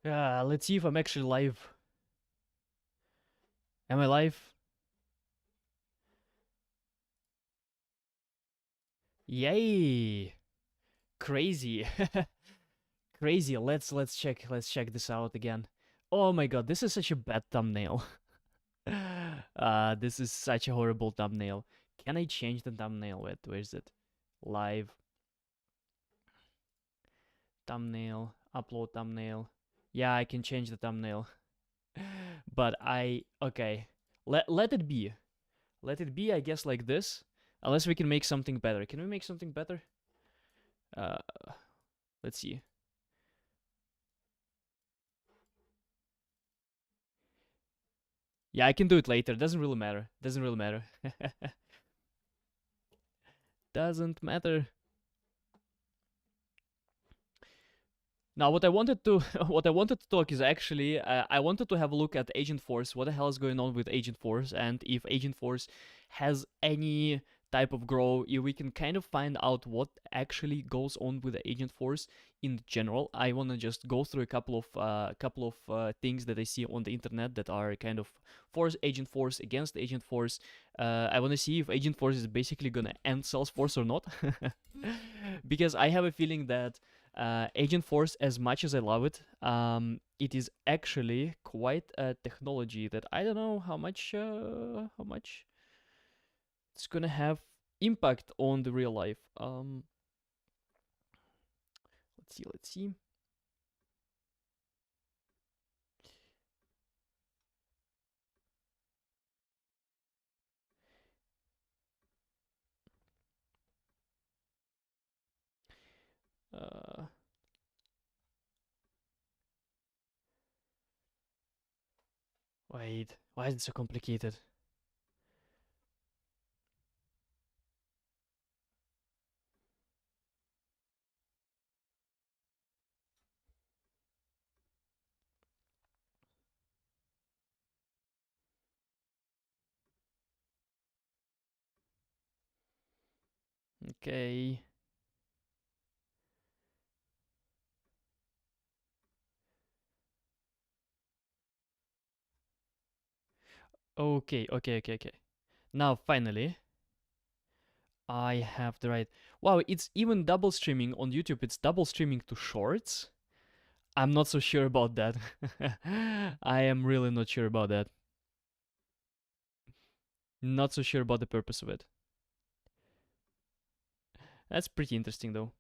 Let's see if I'm actually live. Am I live? Yay! Crazy. Crazy. Let's check this out again. Oh my god, this is such a bad thumbnail. This is such a horrible thumbnail. Can I change the thumbnail? Wait, where is it? Live thumbnail, upload thumbnail. Yeah, I can change the thumbnail. But okay. Let it be. Let it be, I guess, like this. Unless we can make something better. Can we make something better? Uh, let's see. Yeah, I can do it later. Doesn't really matter. Doesn't really matter. Doesn't matter. Now, what I wanted to what I wanted to talk is actually I wanted to have a look at Agentforce. What the hell is going on with Agentforce, and if Agentforce has any type of grow, if we can kind of find out what actually goes on with the Agentforce in general. I want to just go through a couple of things that I see on the internet that are kind of for Agentforce, against Agentforce. I want to see if Agentforce is basically gonna end Salesforce or not, because I have a feeling that Agentforce, as much as I love it, it is actually quite a technology that I don't know how much it's gonna have impact on the real life. Let's see. Uh, Wait, why is it so complicated? Okay. Okay. Now, finally, I have the right. Wow, it's even double streaming on YouTube. It's double streaming to shorts. I'm not so sure about that. I am really not sure about that. Not so sure about the purpose of it. That's pretty interesting, though.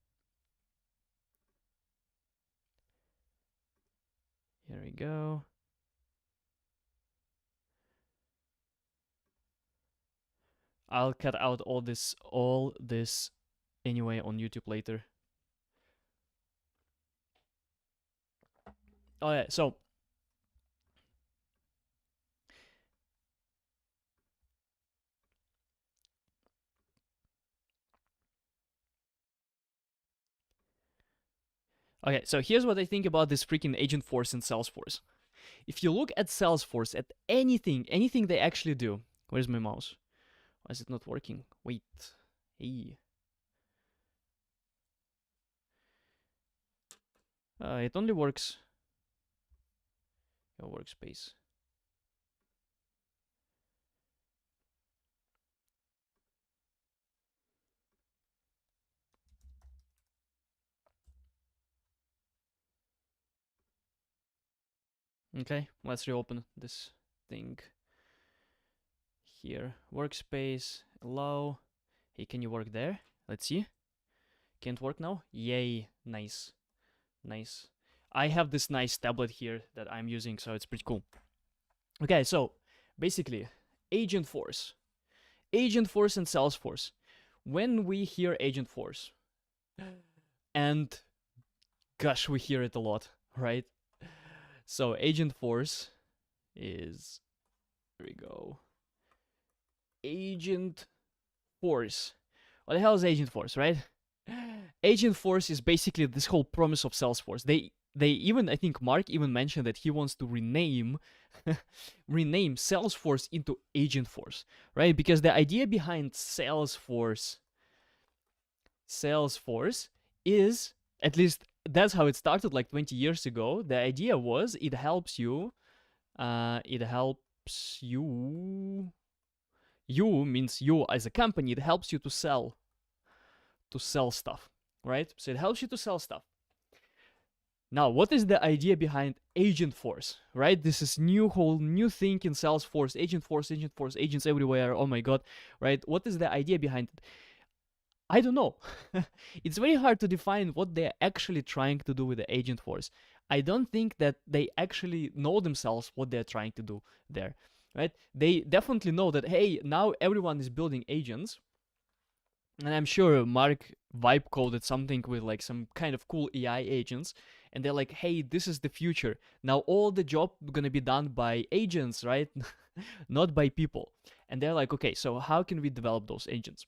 Here we go. I'll cut out all this anyway on YouTube later. Oh yeah, so okay, so here's what I think about this freaking Agentforce and Salesforce. If you look at Salesforce, at anything they actually do, where's my mouse? Why is it not working? Wait, hey. It only works. Your workspace. Okay, let's reopen this thing. Here, workspace, allow. Hey, can you work there? Let's see. Can't work now? Yay, nice. Nice. I have this nice tablet here that I'm using, so it's pretty cool. Okay, so basically, Agentforce. Agentforce and Salesforce. When we hear Agentforce, and gosh, we hear it a lot, right? So Agentforce is, here we go. Agentforce. What the hell is Agentforce, right? Agentforce is basically this whole promise of Salesforce. They even, I think Mark even mentioned that he wants to rename Salesforce into Agentforce, right? Because the idea behind Salesforce is, at least that's how it started like 20 years ago. The idea was it helps you. It helps you. You means you as a company. It helps you to sell stuff, right? So it helps you to sell stuff. Now, what is the idea behind Agentforce, right? This is whole new thing in Salesforce, Agentforce, agents everywhere. Oh my god, right? What is the idea behind it? I don't know. It's very hard to define what they're actually trying to do with the Agentforce. I don't think that they actually know themselves what they're trying to do there, right? They definitely know that, hey, now everyone is building agents, and I'm sure Mark vibe coded something with like some kind of cool AI agents, and they're like, hey, this is the future. Now all the job gonna be done by agents, right? Not by people. And they're like, okay, so how can we develop those agents?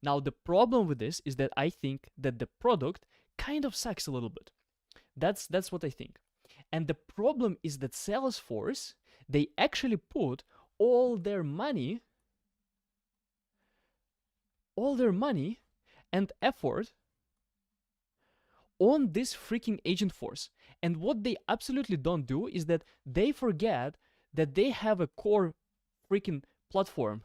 Now the problem with this is that I think that the product kind of sucks a little bit. That's what I think. And the problem is that Salesforce, they actually put all their money and effort on this freaking Agentforce. And what they absolutely don't do is that they forget that they have a core freaking platform.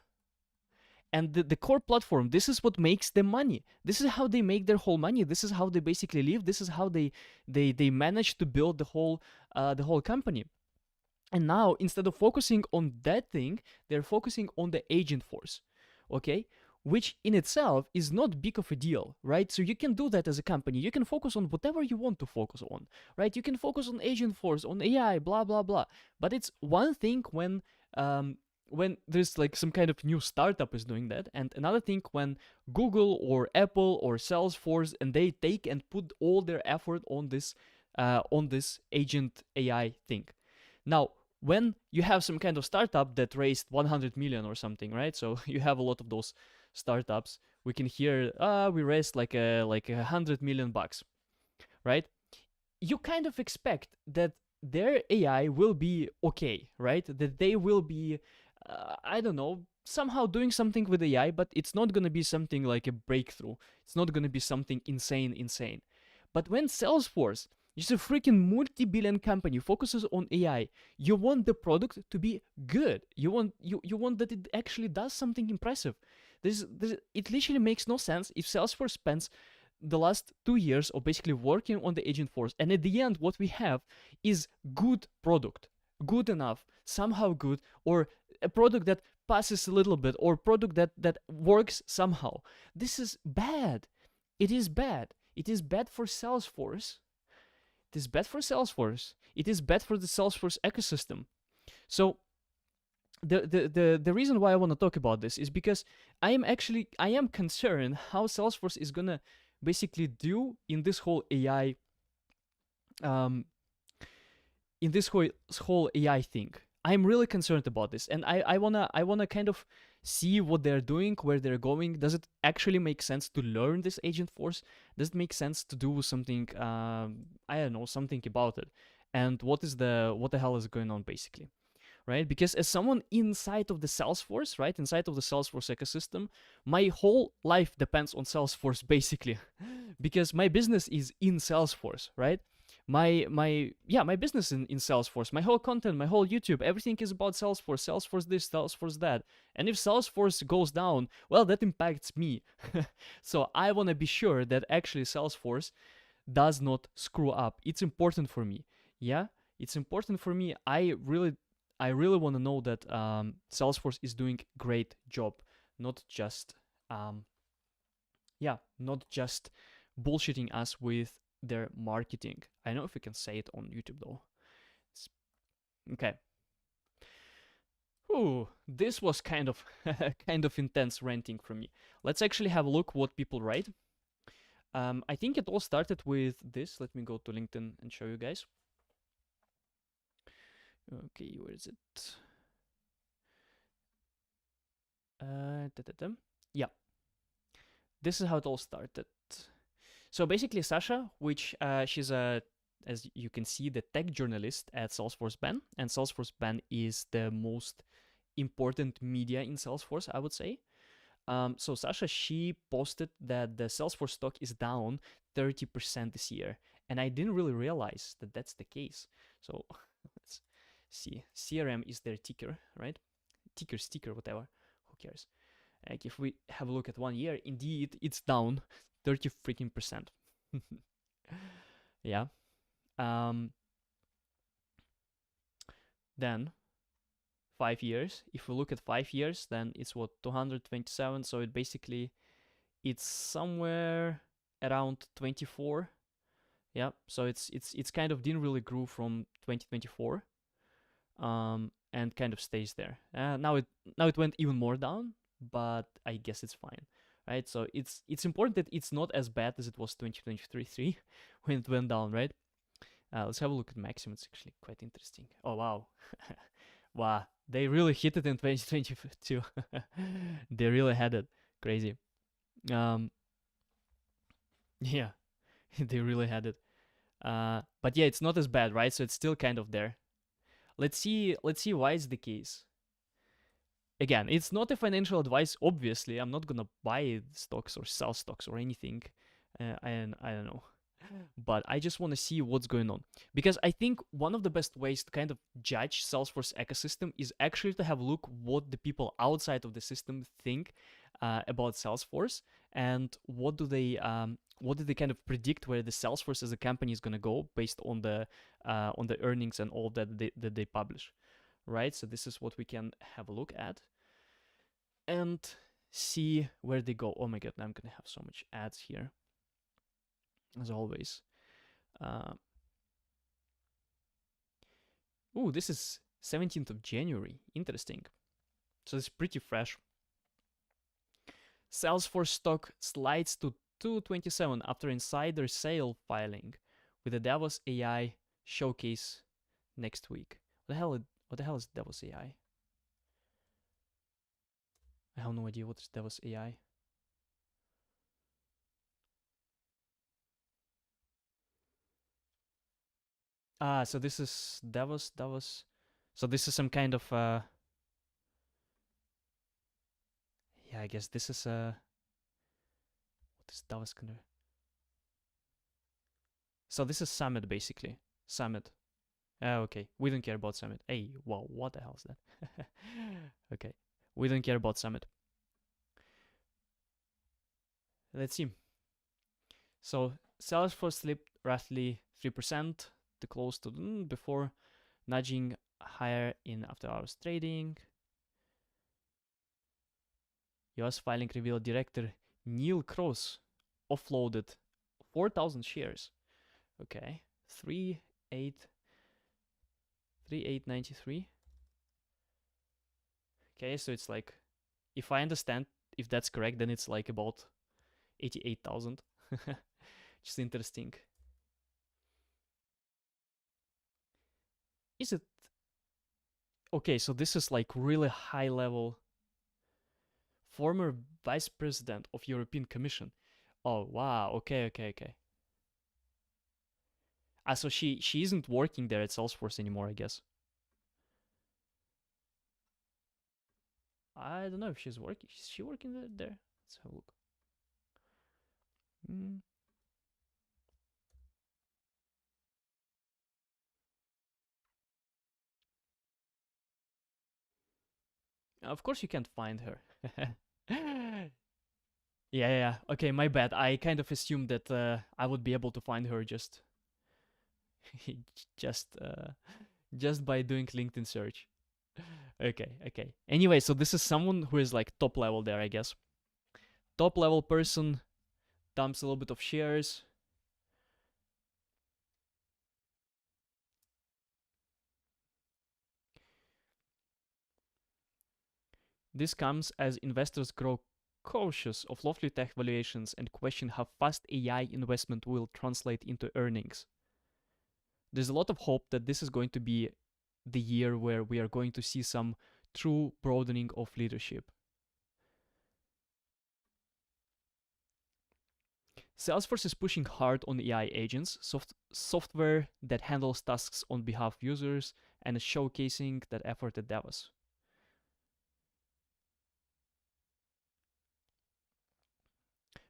And the core platform, this is what makes them money. This is how they make their whole money. This is how they basically live. This is how they manage to build the whole company. And now, instead of focusing on that thing, they're focusing on the Agentforce, okay? Which in itself is not big of a deal, right? So you can do that as a company. You can focus on whatever you want to focus on, right? You can focus on Agentforce, on AI, blah blah blah. But it's one thing when there's like some kind of new startup is doing that, and another thing when Google or Apple or Salesforce and they take and put all their effort on this agent AI thing. Now, when you have some kind of startup that raised 100 million or something, right? So you have a lot of those startups. We can hear, we raised like $100 million, right? You kind of expect that their AI will be okay, right? That they will be, I don't know, somehow doing something with AI, but it's not gonna be something like a breakthrough. It's not gonna be something insane. But when Salesforce, it's a freaking multi-billion company, focuses on AI, you want the product to be good. You want that it actually does something impressive. It literally makes no sense if Salesforce spends the last 2 years of basically working on the Agentforce, and at the end what we have is good product, good enough, somehow good, or a product that passes a little bit, or product that works somehow. This is bad. It is bad. It is bad for Salesforce. It is bad for Salesforce. It is bad for the Salesforce ecosystem. So the reason why I want to talk about this is because I am concerned how Salesforce is gonna basically do in this whole AI in this whole AI thing. I'm really concerned about this, and I wanna kind of see what they're doing, where they're going. Does it actually make sense to learn this Agentforce? Does it make sense to do something? I don't know, something about it. And what the hell is going on basically, right? Because as someone inside of the Salesforce, right, inside of the Salesforce ecosystem, my whole life depends on Salesforce basically, because my business is in Salesforce, right? My business in Salesforce, my whole content, my whole YouTube, everything is about Salesforce this, Salesforce that. And if Salesforce goes down, well, that impacts me. So I want to be sure that actually Salesforce does not screw up. It's important for me. Yeah, it's important for me. I really want to know that Salesforce is doing great job, not just not just bullshitting us with their marketing. I know if we can say it on YouTube though. Okay. Ooh, this was kind of kind of intense ranting from me. Let's actually have a look what people write. I think it all started with this. Let me go to LinkedIn and show you guys. Okay, where is it? Yeah, this is how it all started. So basically, Sasha, which she's as you can see, the tech journalist at Salesforce Ban, and Salesforce Ban is the most important media in Salesforce, I would say. So Sasha, she posted that the Salesforce stock is down 30% this year, And I didn't really realize that that's the case. So let's see. CRM is their ticker, right? Ticker, sticker, whatever. Who cares? Like if we have a look at 1 year, indeed it's down 30 freaking percent. Yeah. Um, then 5 years. If we look at 5 years, then it's what 227. So it basically it's somewhere around 24. Yeah. So it's kind of didn't really grow from 2024. And kind of stays there. Now it went even more down, but I guess it's fine, right? So it's important that it's not as bad as it was 2023 when it went down, right? Let's have a look at maximum. It's actually quite interesting. Oh wow, wow, they really hit it in 2022. They really had it, crazy. Um, yeah, they really had it. But yeah, it's not as bad, right? So it's still kind of there. Let's see why is the case. Again, it's not a financial advice. Obviously, I'm not gonna buy stocks or sell stocks or anything, and I don't know. But I just want to see what's going on, because I think one of the best ways to kind of judge Salesforce ecosystem is actually to have a look what the people outside of the system think about Salesforce, and what do they kind of predict where the Salesforce as a company is going to go based on the earnings and all that they publish, right? So this is what we can have a look at and see where they go. Oh my god, I'm gonna have so much ads here, as always. Oh, this is 17th of January. Interesting. So it's pretty fresh. Salesforce stock slides to 227 after insider sale filing, with the Davos AI showcase next week. What the hell is Davos AI? I have no idea what is Davos AI. So this is Davos. So this is some kind of yeah, I guess this is what is Davos gonna? So this is Summit basically. Summit. Okay, we don't care about Summit. Hey, wow, what the hell is that? Okay, we don't care about Summit. Let's see. So Salesforce slipped roughly 3% to close to before nudging higher in after hours trading. US filing revealed director Neil Cross offloaded 4,000 shares. Okay, 3893. Okay, so it's like, if I understand, if that's correct, then it's like about 88,000. Just interesting. Is it okay? So this is like really high level. Former vice president of European Commission. Oh wow. Okay. So she isn't working there at Salesforce anymore, I guess. I don't know if she's working. Is she working there? Let's have a look. Mm. Of course you can't find her. Yeah. Okay, my bad. I kind of assumed that I would be able to find her just uh, just by doing LinkedIn search. Okay. Anyway, so this is someone who is like top level there, I guess. Top level person dumps a little bit of shares. This comes as investors grow cautious of lofty tech valuations and question how fast AI investment will translate into earnings. There's a lot of hope that this is going to be the year where we are going to see some true broadening of leadership. Salesforce is pushing hard on AI agents, software that handles tasks on behalf of users, and is showcasing that effort at Davos.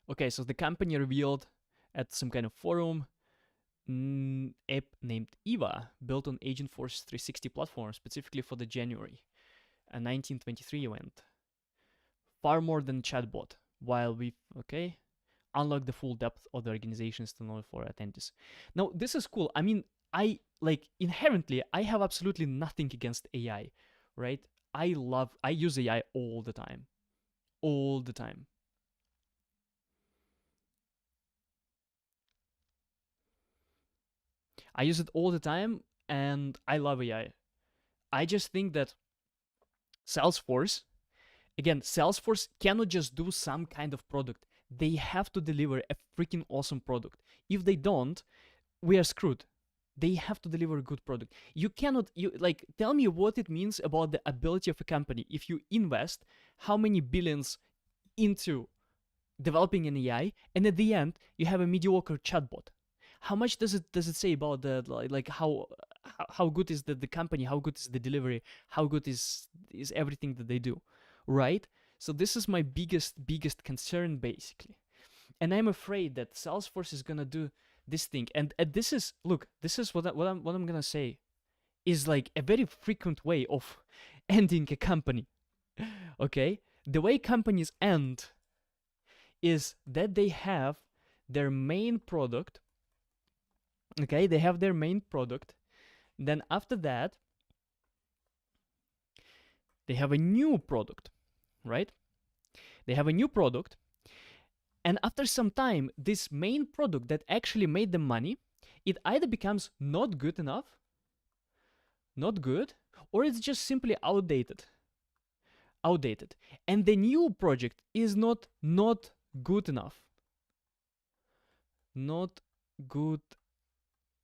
Okay, so the company revealed at some kind of forum app named Eva, built on Agentforce 360 platform specifically for the January a 1923 event. Far more than chatbot. While we unlock the full depth of the organization's technology for attendees. Now this is cool. I mean, I like inherently I have absolutely nothing against AI, right? I use AI all the time. All the time. I use it all the time and I love AI. I just think that Salesforce, again, Salesforce cannot just do some kind of product. They have to deliver a freaking awesome product. If they don't, we are screwed. They have to deliver a good product. You cannot tell me what it means about the ability of a company if you invest how many billions into developing an AI and at the end you have a mediocre chatbot. How much does it say about the how good is the company, how good is the delivery, how good is everything that they do, right? So this is my biggest concern basically, and I'm afraid that Salesforce is gonna do this thing, and this is what I'm gonna say is like a very frequent way of ending a company. Okay, the way companies end is that they have their main product. Okay, they have their main product. Then after that, they have a new product, right? They have a new product. And after some time, this main product that actually made them money, it either becomes not good enough, not good, or it's just simply outdated. Outdated. And the new project is not good enough. Not good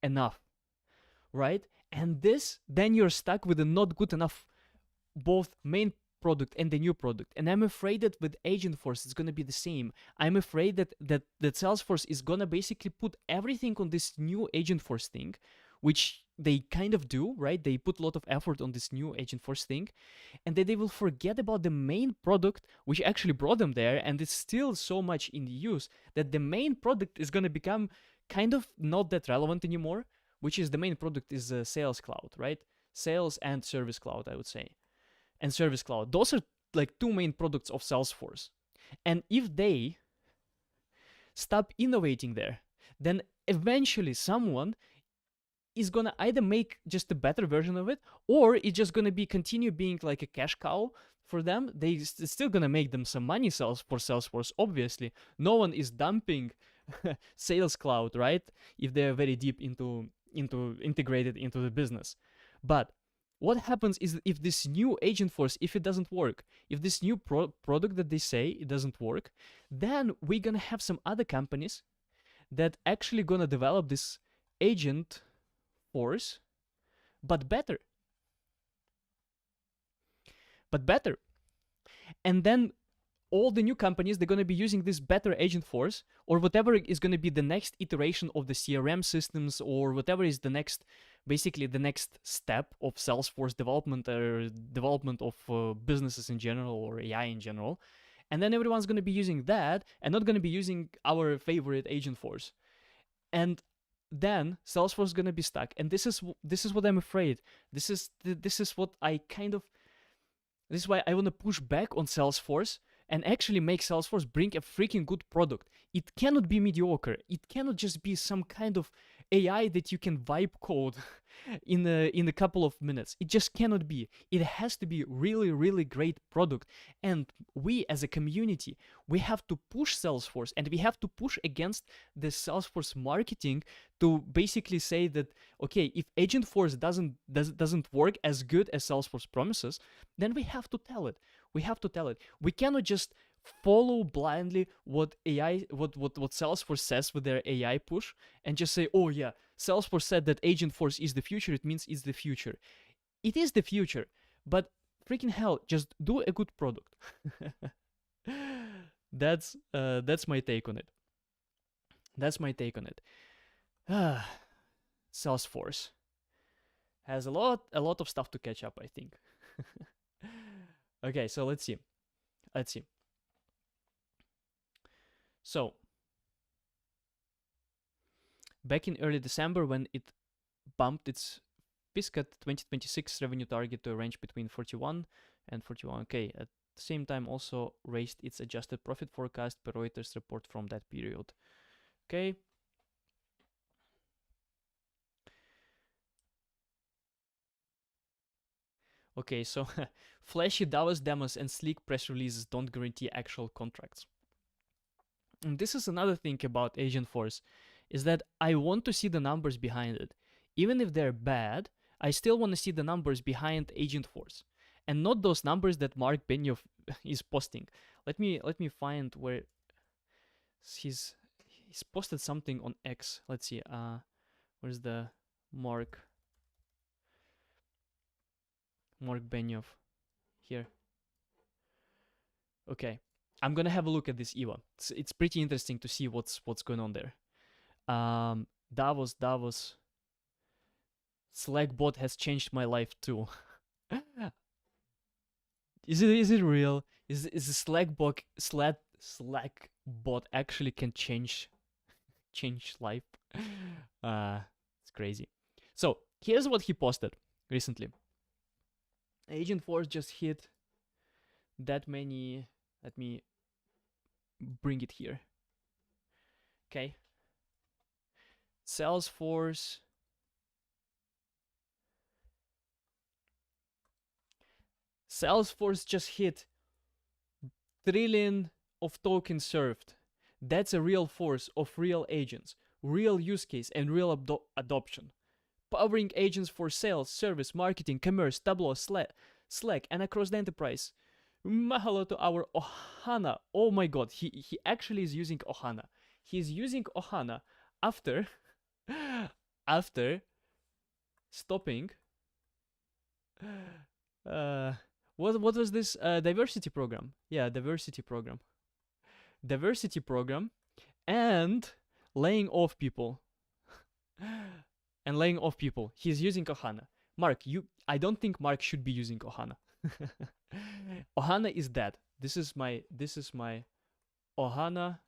enough, right? And this, then you're stuck with a not good enough both main product and the new product. And I'm afraid that with Agentforce it's gonna be the same. I'm afraid that Salesforce is gonna basically put everything on this new Agentforce thing, which they kind of do, right? They put a lot of effort on this new Agentforce thing, and then they will forget about the main product, which actually brought them there, and it's still so much in use that the main product is gonna become kind of not that relevant anymore, which is the main product is Sales Cloud, right? Sales and Service Cloud, I would say. And Service Cloud. Those are like two main products of Salesforce. And if they stop innovating there, then eventually someone is gonna either make just a better version of it, or it's just gonna be continue being like a cash cow for them. They still gonna make them some money for Salesforce. Obviously, no one is dumping Sales Cloud, right? If they're very deep into integrated into the business. But what happens is if this new Agentforce, if it doesn't work, if this new product that they say it doesn't work, then we're gonna have some other companies that actually gonna develop this Agentforce, but better. And then all the new companies, they're going to be using this better Agentforce or whatever is going to be the next iteration of the CRM systems or whatever is the next, basically the next step of Salesforce development or development of businesses in general or AI in general. And then everyone's going to be using that and not going to be using our favorite Agentforce. And then Salesforce is going to be stuck. And this is what I'm afraid. This is what I kind of, this is why I want to push back on Salesforce and actually make Salesforce bring a freaking good product. It cannot be mediocre. It cannot just be some kind of AI that you can vibe code in a couple of minutes. It just cannot be. It has to be really great product. And we as a community, we have to push Salesforce and we have to push against the Salesforce marketing to basically say that, okay, if Agentforce doesn't work as good as Salesforce promises, then we have to tell it. We cannot just follow blindly what Salesforce says with their AI push and just say, oh yeah, Salesforce said that Agentforce is the future, it means it's the future. It is the future, but freaking hell, just do a good product. That's my take on it. Salesforce has a lot of stuff to catch up, I think. Okay, so let's see. So back in early December when it bumped its fiscal 2026 revenue target to a range between 41 and 41k. At the same time, also raised its adjusted profit forecast per Reuters report from that period. Okay. Okay, so flashy Davos demos and sleek press releases don't guarantee actual contracts. And this is another thing about Agentforce, is that I want to see the numbers behind it. Even if they're bad, I still want to see the numbers behind Agentforce, and not those numbers that Mark Benioff is posting. Let me find where he's posted something on X. Let's see. Where's the Mark Benioff? Here. Okay. I'm gonna have a look at this Eva. It's pretty interesting to see what's going on there. Davos. Slack bot has changed my life too. Is it real? Is the Slack bot actually can change life? It's crazy. So here's what he posted recently. Agentforce just hit that many. Let me bring it here. Okay. Salesforce. Salesforce just hit trillion of tokens served. That's a real force of real agents, real use case, and real adoption. Powering agents for sales, service, marketing, commerce, Tableau, Slack, and across the enterprise. Mahalo to our Ohana. Oh my god, he actually is using Ohana. He's using Ohana after stopping what was this diversity program? Yeah, diversity program and laying off people. He's using Ohana. Mark, I don't think Mark should be using Ohana. Ohana is dead. This is my Ohana.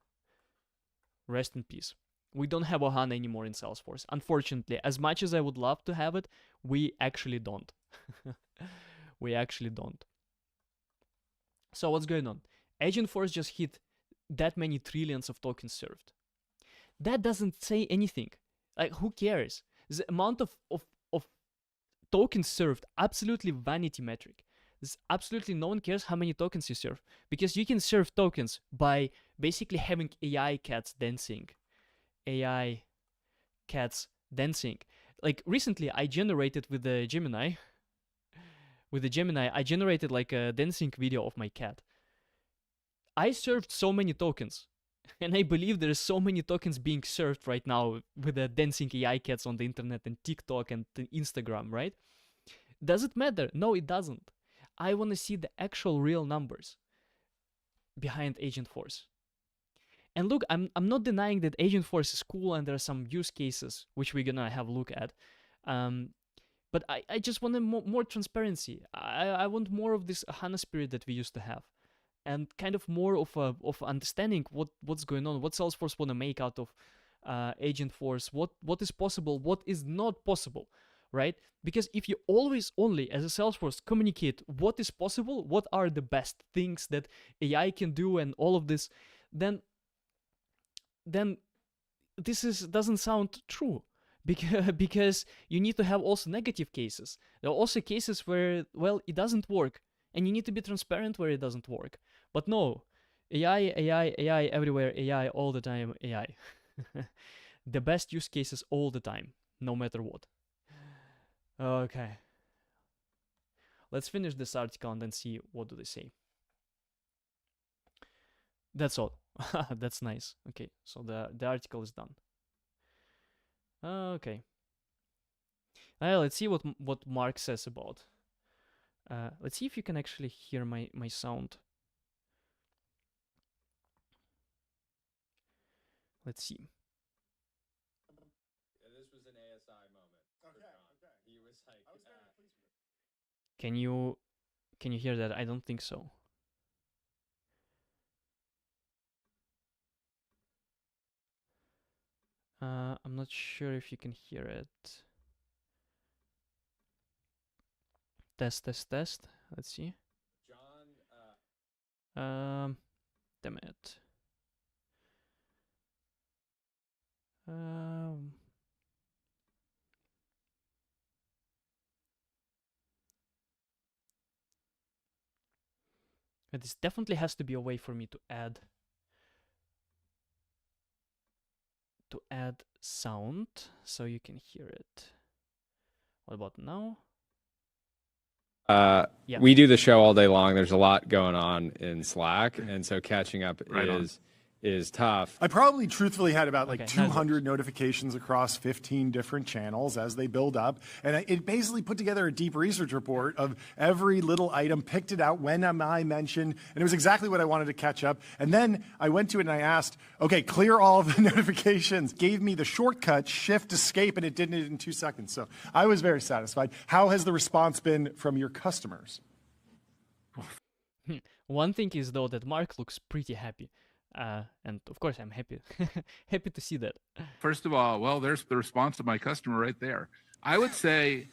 Rest in peace. We don't have Ohana anymore in Salesforce. Unfortunately, as much as I would love to have it, we actually don't. So what's going on? Agentforce just hit that many trillions of tokens served. That doesn't say anything. Like, who cares? The amount of tokens served, absolutely vanity metric. There's absolutely no one cares how many tokens you serve, because you can serve tokens by basically having AI cats dancing. Like recently, I generated with the Gemini. I generated like a dancing video of my cat. I served so many tokens, and I believe there's so many tokens being served right now with the dancing AI cats on the internet and TikTok and Instagram, right? Does it matter? No, it doesn't. I want to see the actual real numbers behind Agentforce. And look, I'm not denying that Agentforce is cool and there are some use cases which we're gonna have a look at. But I just want more transparency. I want more of this HANA spirit that we used to have, and kind of more of understanding what's going on, what Salesforce want to make out of Agentforce, what is possible, what is not possible, right? Because if you always only as a Salesforce communicate what is possible, what are the best things that AI can do, and all of this, then this doesn't sound true. Because you need to have also negative cases. There are also cases where, well, it doesn't work, and you need to be transparent where it doesn't work. But no, AI everywhere, AI all the time, AI. The best use cases all the time, no matter what. Okay. Let's finish this article and then see what do they say. That's all. That's nice. Okay, so the article is done. Okay. Let's see what Mark says about. Let's see if you can actually hear my sound. Let's see. This was an ASI moment. Okay. He was like, I was very pleased with it. Can you hear that? I don't think so. I'm not sure if you can hear it. Test, test, test. Let's see. John, Damn it. Um, this definitely has to be a way for me to add sound so you can hear it. What about now? Yeah. we do the show all day long. There's a lot going on in Slack, and so catching up Right is tough. I probably truthfully had about like Okay, now it 200 notifications across 15 different channels as they build up. And it basically put together a deep research report of every little item, picked it out, when am I mentioned, and it was exactly what I wanted to catch up. And then I went to it and I asked, okay, clear all of the notifications, gave me the shortcut, Shift Escape, and it did it in 2 seconds. So I was very satisfied. How has the response been from your customers? One thing is though that Mark looks pretty happy. And of course I'm happy happy to see that. First of all, well, there's the response to my customer right there. I would say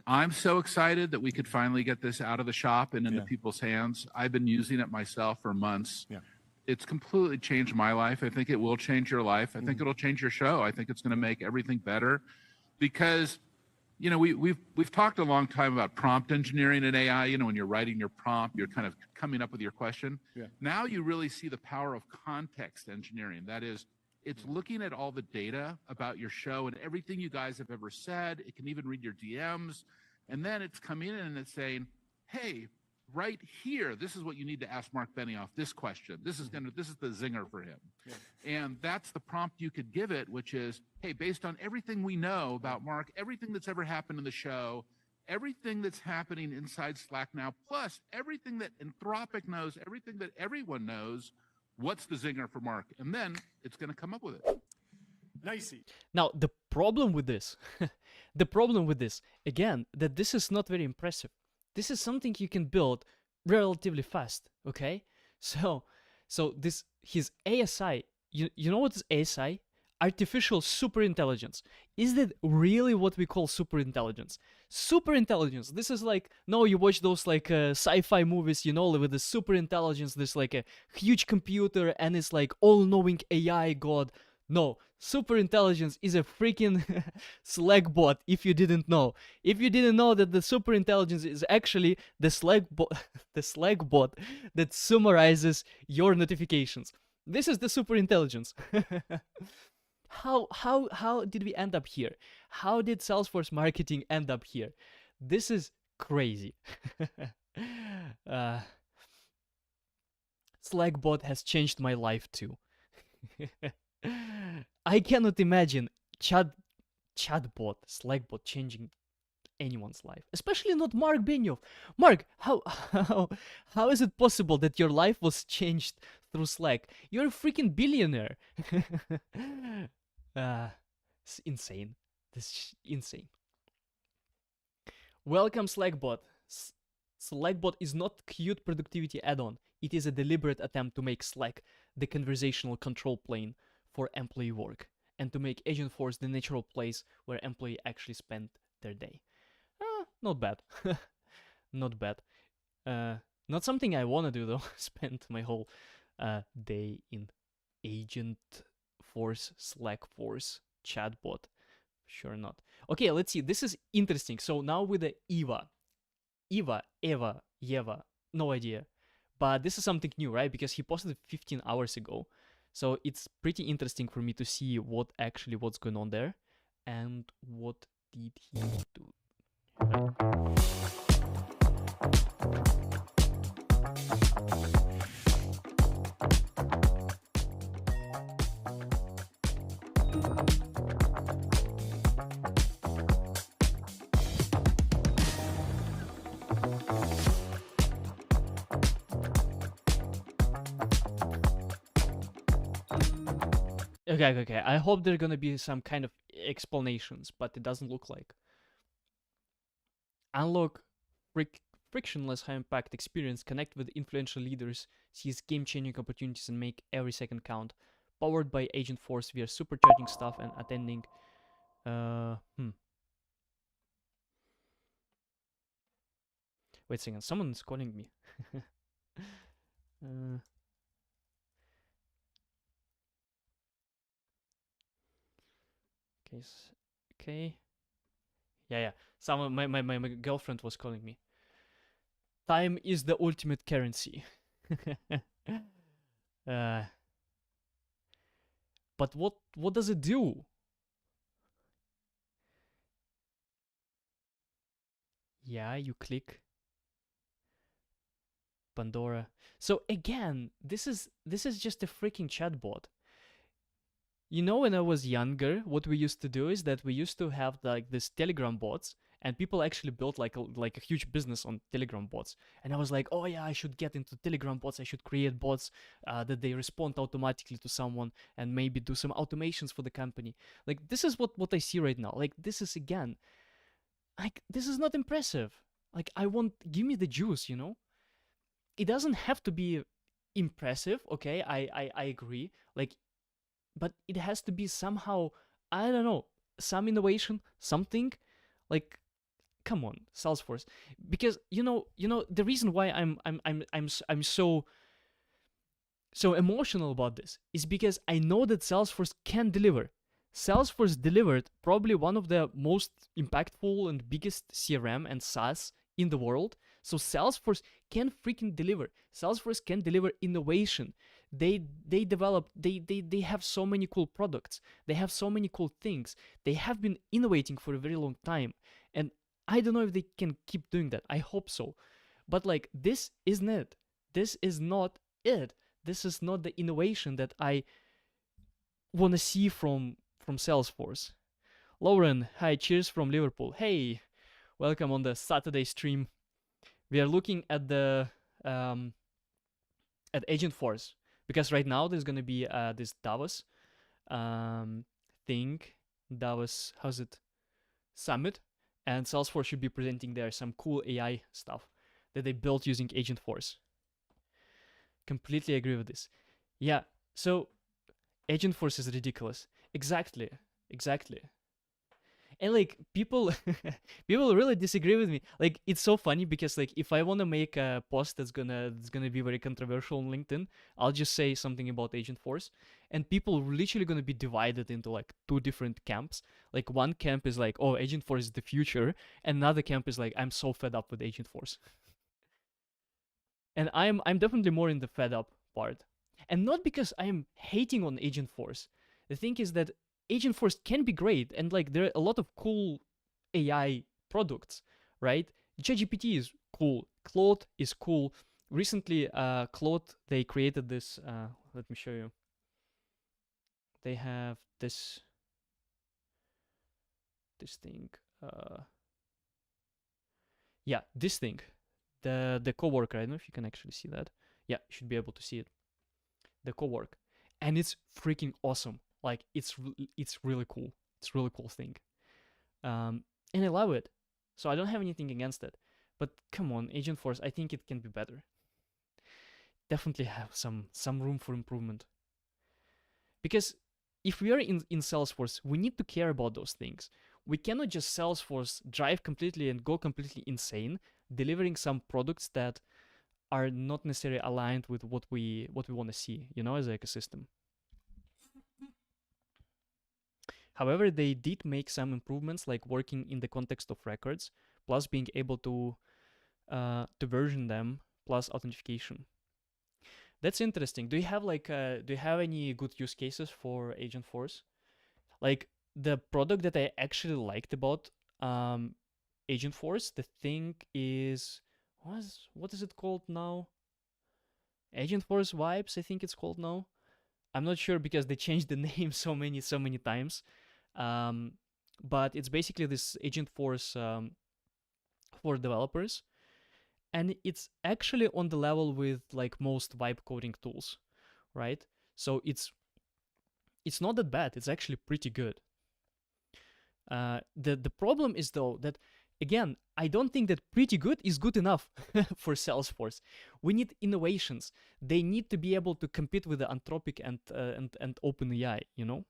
I'm so excited that we could finally get this out of the shop and into people's hands. I've been using it myself for months. Yeah. It's completely changed my life. I think it will change your life. I think it'll change your show. I think it's going to make everything better because we've talked a long time about prompt engineering in AI. When you're writing your prompt, you're kind of coming up with your question. Yeah. Now you really see the power of context engineering. That is, it's looking at all the data about your show and everything you guys have ever said. It can even read your DMs. And then it's coming in and it's saying, hey, right here, this is what you need to ask Mark Benioff this question. This is the zinger for him. Yeah. And that's the prompt you could give it, which is, hey, based on everything we know about Mark, everything that's ever happened in the show, everything that's happening inside Slack now, plus everything that Anthropic knows, everything that everyone knows, what's the zinger for Mark? And then it's going to come up with it. Nicey. Now the problem with this again, that this is not very impressive. This is something you can build relatively fast, okay? So this his ASI, you know what is ASI? Artificial super intelligence. Is that really what we call super intelligence? Super intelligence. This is like, no, you watch those like sci-fi movies, with the super intelligence, there's like a huge computer and it's like all-knowing AI god. No, super intelligence is a freaking Slack bot. If you didn't know, that the super intelligence is actually the Slack bot that summarizes your notifications. This is the super intelligence. How did we end up here? How did Salesforce marketing end up here? This is crazy. Slack bot has changed my life too. I cannot imagine chatbot, Slackbot changing anyone's life, especially not Mark Benioff. Mark, how is it possible that your life was changed through Slack? You're a freaking billionaire. It's insane. This is insane. Welcome, Slackbot. Slackbot is not cute productivity add-on. It is a deliberate attempt to make Slack the conversational control plane for employee work, and to make Agentforce the natural place where employees actually spend their day. Not bad. Not bad. Not something I want to do though. Spend my whole day in Agentforce, Slackforce, chatbot. Sure not. Okay, let's see. This is interesting. So now with the Eva, Yeva, no idea. But this is something new, right? Because he posted it 15 hours ago. So it's pretty interesting for me to see what's going on there and what did he do. Okay. I hope there are gonna be some kind of explanations, but it doesn't look like. Unlock frictionless high-impact experience, connect with influential leaders, seize game-changing opportunities, and make every second count. powered by Agentforce. We are supercharging stuff and attending. Wait a second, someone's calling me. Okay, okay. Yeah. Someone, my girlfriend was calling me. Time is the ultimate currency. But what does it do? Yeah, you click Pandora. So again, this is just a freaking chatbot. You know, when I was younger, what we used to do is that we used to have like this Telegram bots, and people actually built like a huge business on Telegram bots. And I was like, oh yeah, I should get into Telegram bots. I should create bots that they respond automatically to someone and maybe do some automations for the company. Like this is what I see right now. Like this is again, like this is not impressive. Like I want, give me the juice, you know. It doesn't have to be impressive, okay? I agree. Like, but it has to be somehow, I don't know, some innovation, something. Like, come on, Salesforce. Because you know the reason why I'm so emotional about this is because I know that Salesforce can deliver. Salesforce delivered probably one of the most impactful and biggest CRM and SaaS in the world. So Salesforce can freaking deliver. Salesforce can deliver innovation. They develop, they have so many cool products. They have so many cool things. They have been innovating for a very long time. And I don't know if they can keep doing that. I hope so. But like this isn't it. This is not it. This is not the innovation that I want to see from Salesforce. Lauren, hi, cheers from Liverpool. Hey, welcome on the Saturday stream. We are looking at the at Agentforce because right now there's gonna be this Davos thing, Davos, how's it, summit, and Salesforce should be presenting there some cool AI stuff that they built using Agentforce. Completely agree with this. Yeah, so Agentforce is ridiculous. Exactly. And like people really disagree with me. Like it's so funny because like if I want to make a post that's gonna be very controversial on LinkedIn, I'll just say something about Agentforce, and people are literally gonna be divided into like two different camps. Like one camp is like, oh, Agentforce is the future, and another camp is like, I'm so fed up with Agentforce. And I'm definitely more in the fed up part. And not because I'm hating on Agentforce. The thing is that Agentforce can be great, and like there are a lot of cool AI products, right? ChatGPT is cool. Claude is cool. Recently, Claude, they created this. Let me show you. They have this thing. Yeah, this thing. The coworker. I don't know if you can actually see that. Yeah, you should be able to see it. The cowork, and it's freaking awesome. Like it's really cool. It's a really cool thing, and I love it. So I don't have anything against it. But come on, Agentforce, I think it can be better. Definitely have some room for improvement. Because if we are in Salesforce, we need to care about those things. We cannot just Salesforce drive completely and go completely insane, delivering some products that are not necessarily aligned with what we want to see, you know, as an ecosystem. However, they did make some improvements, like working in the context of records, plus being able to version them, plus authentication. That's interesting. Do you have like do you have any good use cases for Agentforce? Like the product that I actually liked about Agentforce, the thing is, what is it called now? Agentforce Vibes, I think it's called now. I'm not sure because they changed the name so many times. But it's basically this Agentforce for developers, and it's actually on the level with like most vibe coding tools, right? So it's not that bad. It's actually pretty good. The problem is though that again, I don't think that pretty good is good enough for Salesforce. We need innovations. They need to be able to compete with the Anthropic and OpenAI, you know?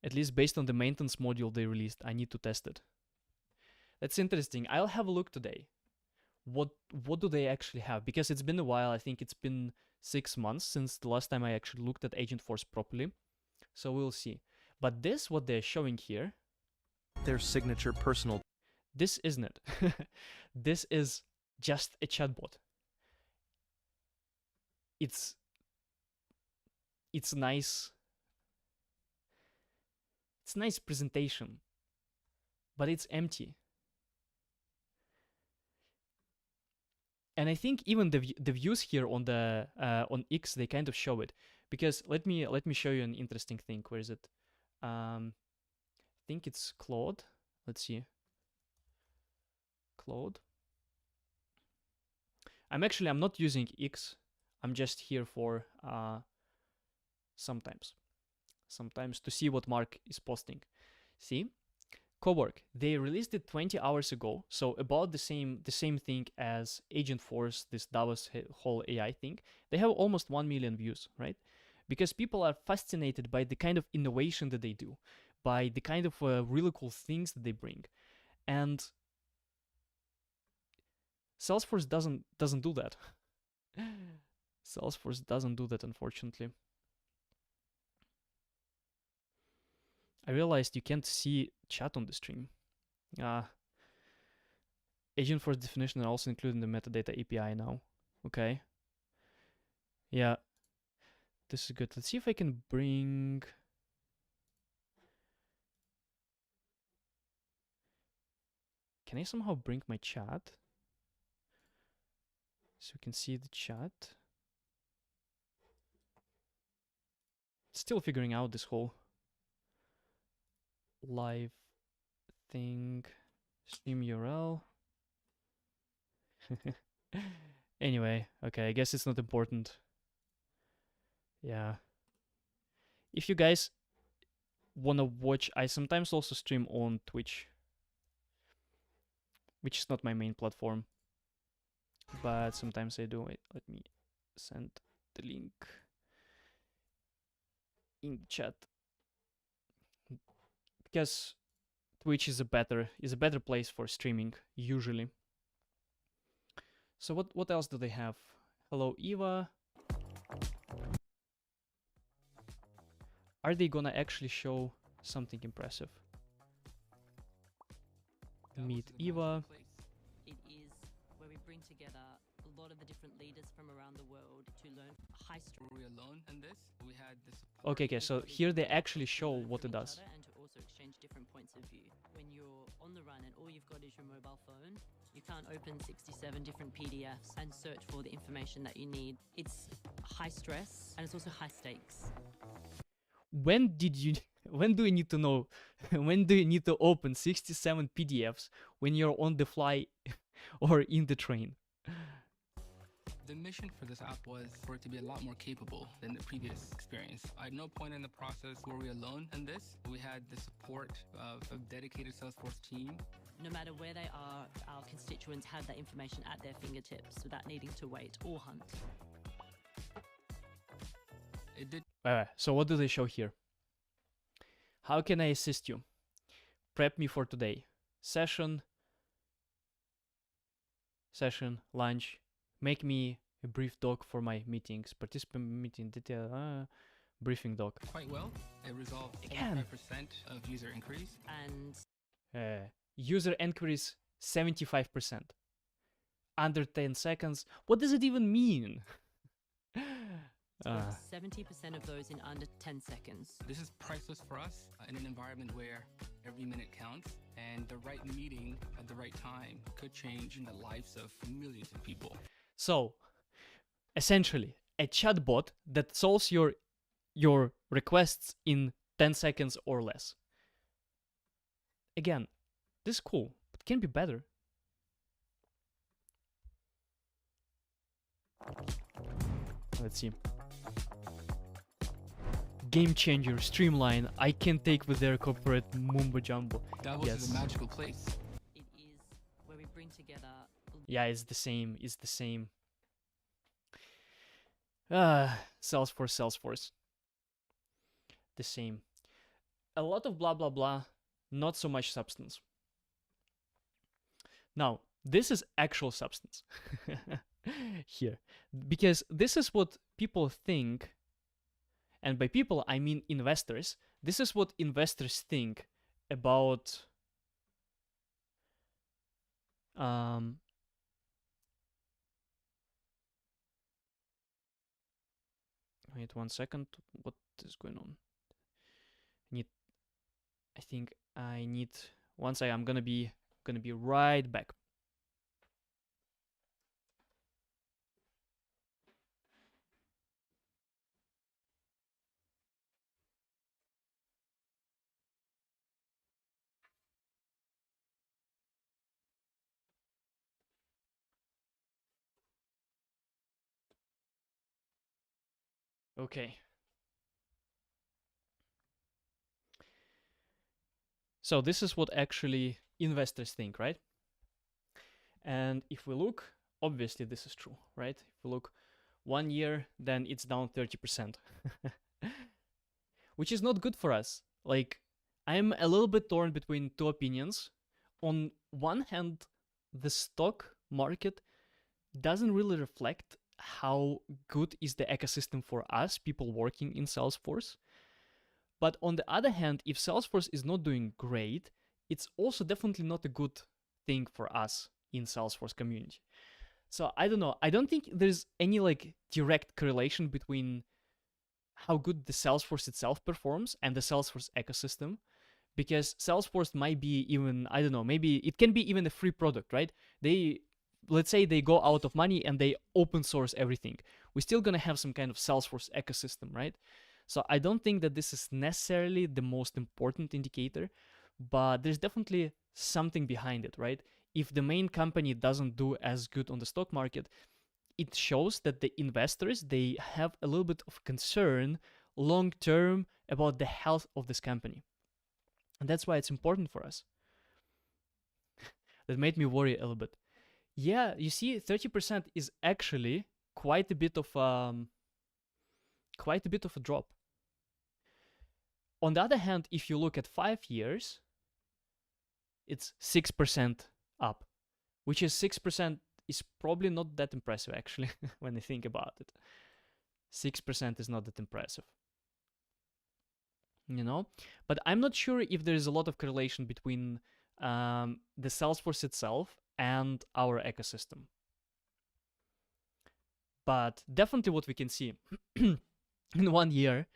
At least based on the maintenance module they released, I need to test it. That's interesting. I'll have a look today. What do they actually have? Because it's been a while. I think it's been 6 months since the last time I actually looked at Agentforce properly. So we'll see. But this, what they're showing here, their signature personal. this isn't it. This is just a chatbot. It's nice. It's nice presentation, but it's empty. And I think even the views here on the on X, they kind of show it, because let me show you an interesting thing. Where is it? I think it's Claude. Let's see. Claude. I'm not using X. I'm just here for sometimes to see what Mark is posting. See? Cowork, they released it 20 hours ago, so about the same thing as Agentforce, this Davos whole AI thing. They have almost 1 million views, right? Because people are fascinated by the kind of innovation that they do, by the kind of really cool things that they bring, and Salesforce doesn't do that. Salesforce doesn't do that, unfortunately. I realized you can't see chat on the stream. Agentforce definition are also included in the metadata API now. Okay. Yeah. This is good. Let's see if I can bring... Can I somehow bring my chat? So you can see the chat. Still figuring out this whole live thing. Stream URL. Anyway, okay, I guess it's not important. Yeah. If you guys wanna watch, I sometimes also stream on Twitch, which is not my main platform, but sometimes I do. Wait, let me send the link in the chat, because Twitch is a better place for streaming usually. So what else do they have? Hello Eva. Are they gonna actually show something impressive? Meet Eva. It is where we bring together a lot of the different leaders from around the world to learn high story. Were we alone in this? We had this. Okay, so here they actually show what it does. And to also exchange different points of view. When you're on the run and all you've got is your mobile phone, you can't open 67 different PDFs and search for the information that you need. It's high stress and it's also high stakes. When do you need to know? When do you need to open 67 PDFs when you're on the fly or in the train? The mission for this app was for it to be a lot more capable than the previous experience. At no point in the process were we alone in this. We had the support of a dedicated Salesforce team. No matter where they are, our constituents have that information at their fingertips without needing to wait or hunt. It did. So what do they show here? How can I assist you? Prep me for today. Session, lunch. Make me a brief doc for my meetings. Participant meeting detail. Briefing doc. Quite well. It resolved Again. 75% of user inquiries. And User inquiries 75%. Under 10 seconds. What does it even mean? 70% of those in under 10 seconds. This is priceless for us in an environment where every minute counts, and the right meeting at the right time could change in the lives of millions of people. So, essentially, a chatbot that solves your requests in 10 seconds or less. Again, this is cool, but can be better. Let's see. game changer, streamline. I can't take with their corporate mumbo jumbo. Davos is a magical place. It is where we bring together. Yeah, it's the same. It's the same. Salesforce. The same. A lot of blah blah blah, not so much substance. Now, this is actual substance here, because this is what people think, and by people I mean investors. This is what investors think about wait 1 second. What is going on? I think I need 1 second. I'm gonna be right back. Okay. So this is what actually investors think, right? And if we look, obviously this is true, right? If we look 1 year, then it's down 30%, which is not good for us. Like, I'm a little bit torn between two opinions. On one hand, the stock market doesn't really reflect how good is the ecosystem for us, people working in Salesforce. But on the other hand, if Salesforce is not doing great, it's also definitely not a good thing for us in Salesforce community. So I don't know. I don't think there's any like direct correlation between how good the Salesforce itself performs and the Salesforce ecosystem, because Salesforce might be even, I don't know, maybe it can be even a free product, right? Let's say they go out of money and they open source everything. We're still gonna have some kind of Salesforce ecosystem, right? So I don't think that this is necessarily the most important indicator, but there's definitely something behind it, right? If the main company doesn't do as good on the stock market, it shows that the investors, they have a little bit of concern long term about the health of this company. And that's why it's important for us. That made me worry a little bit. Yeah, you see, 30% is actually quite a bit of a drop. On the other hand, if you look at 5 years, it's 6% up, which is 6% is probably not that impressive actually when you think about it. 6% is not that impressive, you know? But I'm not sure if there is a lot of correlation between the Salesforce itself and our ecosystem. But definitely what we can see in 1 year,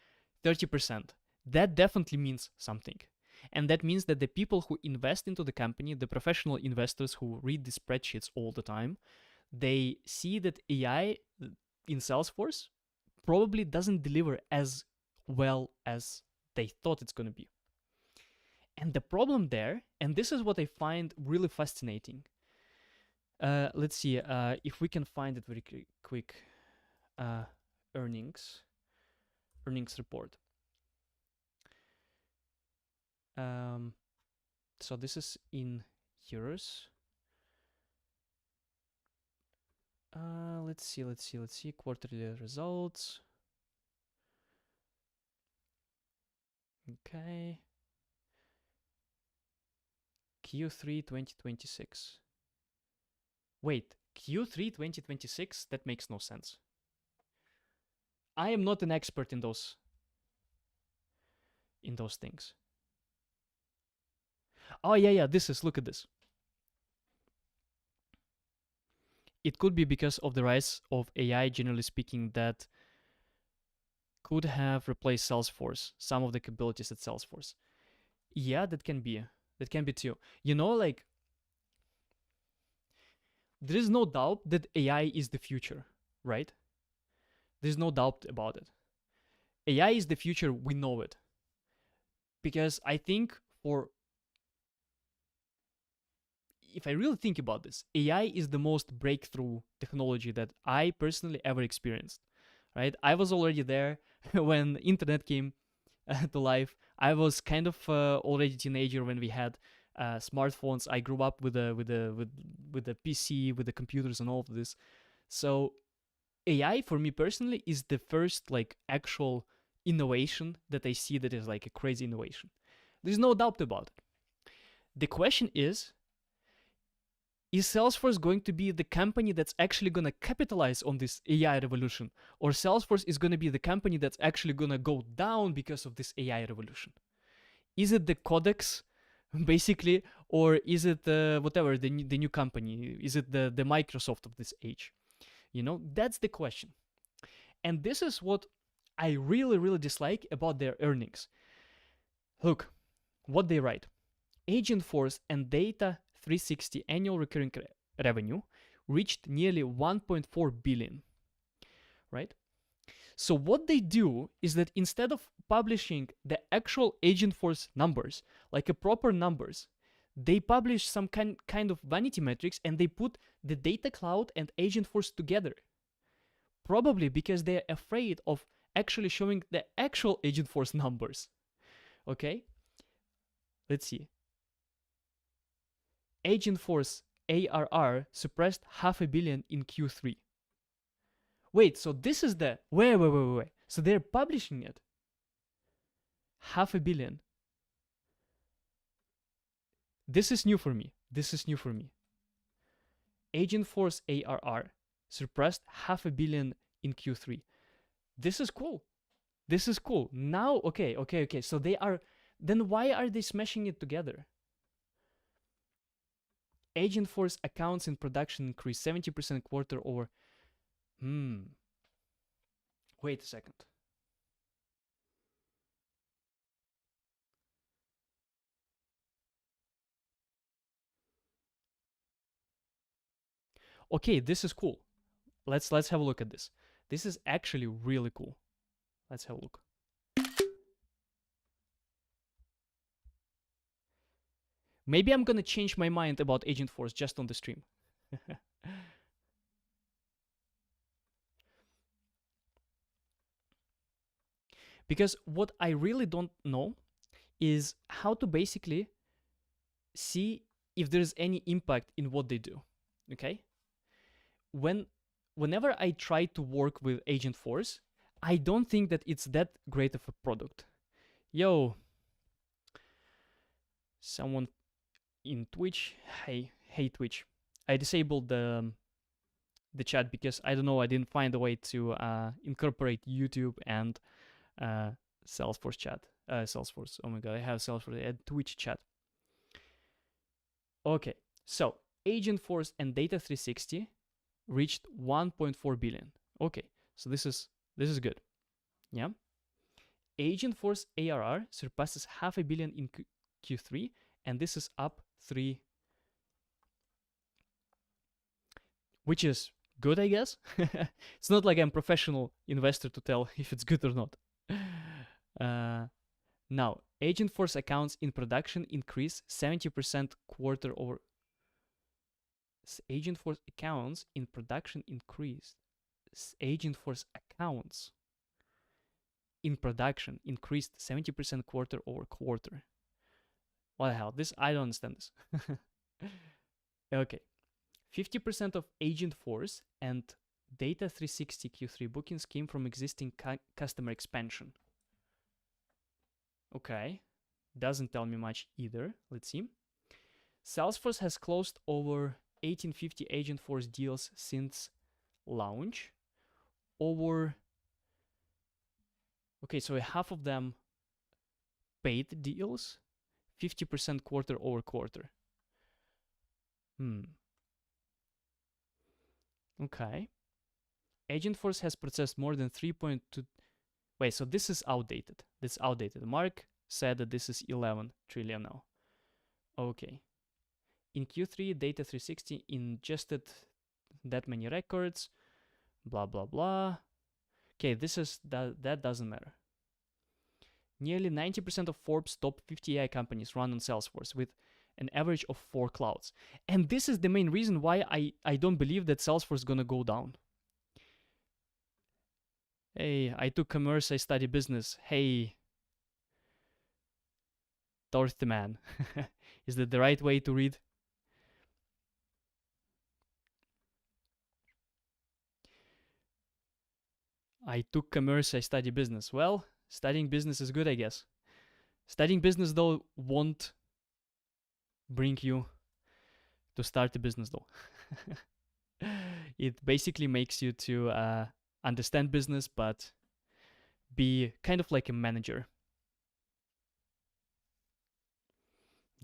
30%, that definitely means something. And that means that the people who invest into the company, the professional investors who read the spreadsheets all the time, they see that AI in Salesforce probably doesn't deliver as well as they thought it's going to be. And the problem there, and this is what I find really fascinating. Let's see if we can find it very quick. Earnings report. So this is in euros. Let's see quarterly results. Okay. Q3 2026. Wait, Q3 2026? That makes no sense. I am not an expert in those things. Oh yeah, look at this. It could be because of the rise of AI, generally speaking, that could have replaced Salesforce, some of the capabilities at Salesforce. Yeah, that can be too. You know, like, there is no doubt that AI is the future, right? There's no doubt about it. AI is the future, we know it. Because I think if I really think about this, AI is the most breakthrough technology that I personally ever experienced, right? I was already there when internet came. to life. I was kind of already teenager when we had smartphones. I grew up with the PC, with the computers and all of this. So AI for me personally is the first like actual innovation that I see that is like a crazy innovation. There's no doubt about it. The question is Salesforce going to be the company that's actually going to capitalize on this AI revolution? Or Salesforce is going to be the company that's actually going to go down because of this AI revolution? Is it the Codex, basically, or is it whatever, the new company? Is it the Microsoft of this age? You know, that's the question. And this is what I really, really dislike about their earnings. Look, what they write. Agentforce and Data 360 annual recurring revenue reached nearly 1.4 billion, right? So what they do is that instead of publishing the actual Agentforce numbers, like a proper numbers, they publish some kind of vanity metrics and they put the Data Cloud and Agentforce together. Probably because they're afraid of actually showing the actual Agentforce numbers. Okay? Let's see. Agentforce ARR surpassed $500 million in Q3. Wait, so this is the... Wait. So they're publishing it. $500 million. This is new for me. Agentforce ARR surpassed $500 million in Q3. This is cool. Now, okay. So they are... Then why are they smashing it together? Agentforce accounts in production increased 70% quarter over... Wait a second. Okay, this is cool. Let's have a look at this. This is actually really cool. Let's have a look. Maybe I'm gonna change my mind about Agentforce just on the stream. Because what I really don't know is how to basically see if there's any impact in what they do. Okay? Whenever I try to work with Agentforce, I don't think that it's that great of a product. Yo, someone in Twitch, hey Twitch, I disabled the chat because I don't know, I didn't find a way to incorporate YouTube and Salesforce chat. Salesforce, oh my god, I have Salesforce and Twitch chat. Okay, so Agentforce and Data 360 reached 1.4 billion. Okay, so this is good. Yeah. Agentforce ARR surpasses $500 million in Q3, and this is up 3, which is good, I guess. It's not like I'm a professional investor to tell if it's good or not. Now, Agentforce accounts in production increased 70% quarter over. Agentforce accounts in production increased. Agentforce accounts in production increased 70% quarter over quarter. What the hell? I don't understand this. Okay. 50% of Agentforce and Data 360 Q3 bookings came from existing customer expansion. Okay. Doesn't tell me much either. Let's see. Salesforce has closed over 1850 Agentforce deals since launch. Okay, so half of them paid deals, 50% quarter over quarter. Okay. Agentforce has processed more than 3.2... Wait, so this is outdated. Mark said that this is 11 trillion now. Okay. In Q3, Data 360 ingested that many records, blah, blah, blah. Okay, that doesn't matter. Nearly 90% of Forbes top 50 AI companies run on Salesforce with an average of 4 clouds. And this is the main reason why I don't believe that Salesforce is gonna go down. Hey, I took commerce, I study business. Hey, Dorothy man. Is that the right way to read? I took commerce, I study business. Well, studying business is good, I guess. Studying business, though, won't bring you to start a business, though. It basically makes you to understand business, but be kind of like a manager.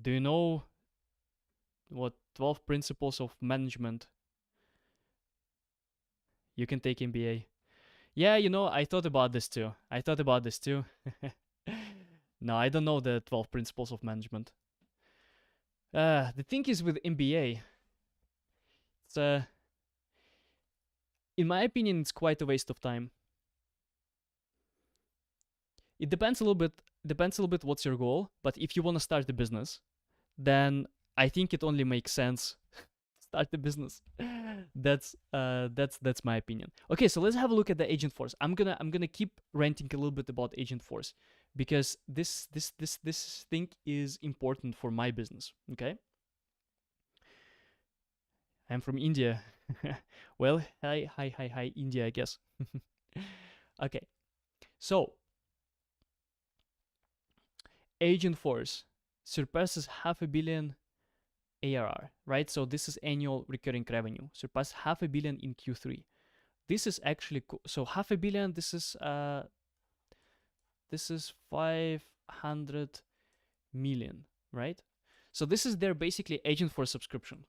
Do you know what 12 principles of management? You can take MBA. Yeah, you know, I thought about this too. No, I don't know the 12 principles of management. The thing is with MBA, it's in my opinion, it's quite a waste of time. It depends a little bit what's your goal, but if you want to start a business, then I think it only makes sense start the business. That's my opinion. Okay, so let's have a look at the Agentforce. I'm gonna keep ranting a little bit about Agentforce because this thing is important for my business. Okay, I'm from India. Well, hi, India, I guess. Okay, so Agentforce surpasses $500 million ARR, right? So this is annual recurring revenue, surpassed $500 million in Q3. This is actually so $500 million. This is 500 million, right? So this is their basically Agentforce subscription,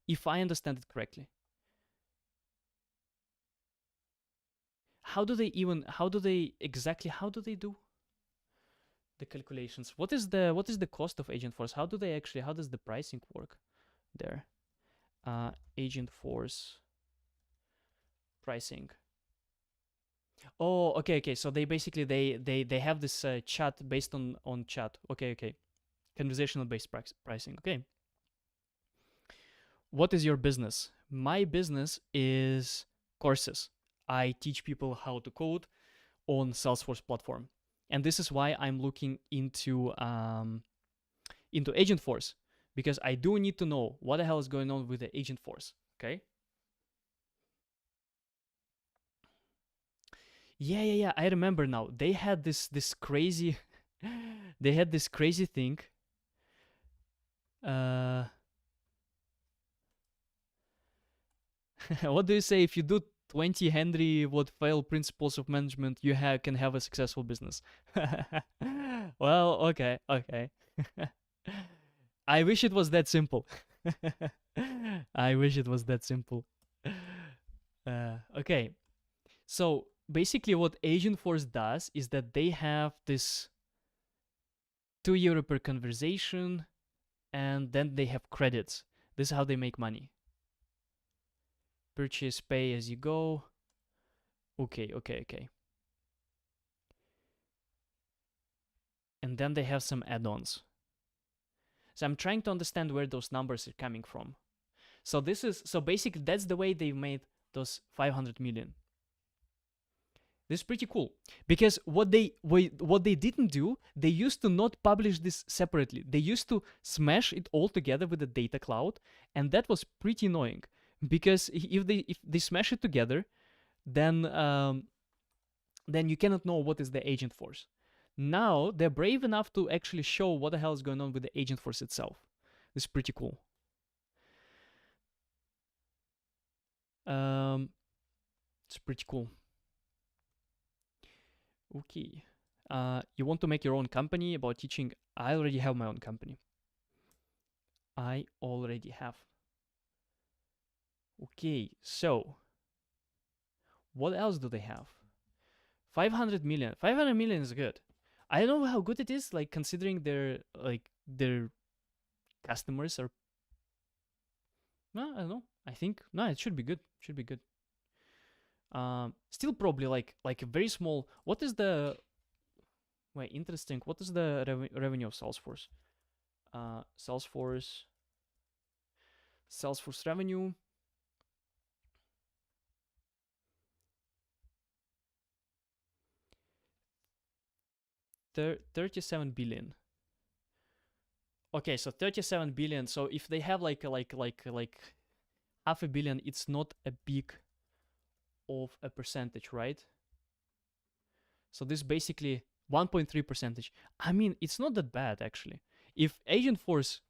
if I understand it correctly. How do they do the calculations? What is the cost of Agentforce? How does the pricing work there? Agentforce pricing. Oh, okay. So they basically they have this chat based on chat. Okay. Conversational based pricing. Okay. What is your business? My business is courses. I teach people how to code on Salesforce platform, and this is why I'm looking into Agentforce, because I do need to know what the hell is going on with the Agentforce. Okay. Yeah. I remember now. They had this crazy, they had this crazy thing. What do you say if you do 20 Henry what fail principles of management, you can have a successful business? Well, okay. I wish it was that simple. I wish it was that simple. Okay. So basically what Agentforce does is that they have this €2 per conversation, and then they have credits. This is how they make money. Purchase, pay as you go. Okay. And then they have some add-ons. So I'm trying to understand where those numbers are coming from. So basically that's the way they made those 500 million. This is pretty cool, because what they didn't do, they used to not publish this separately. They used to smash it all together with the data cloud, and that was pretty annoying, because if they smash it together, then you cannot know what is the Agentforce. Now they're brave enough to actually show what the hell is going on with the Agentforce itself. This is pretty cool. It's pretty cool. Okay. You want to make your own company about teaching? I already have my own company. Okay, so what else do they have? 500 million. 500 million is good. I don't know how good it is, like considering their customers are. No, I don't know. I think no, it should be good. Still probably like a very small. What is the? Wait, interesting. What is the revenue of Salesforce? Salesforce revenue. $37 billion. Okay, so 37 billion. So if they have like half a billion, it's not a big of a percentage, right? So this basically 1.3 percentage. I mean, it's not that bad actually. If Agentforce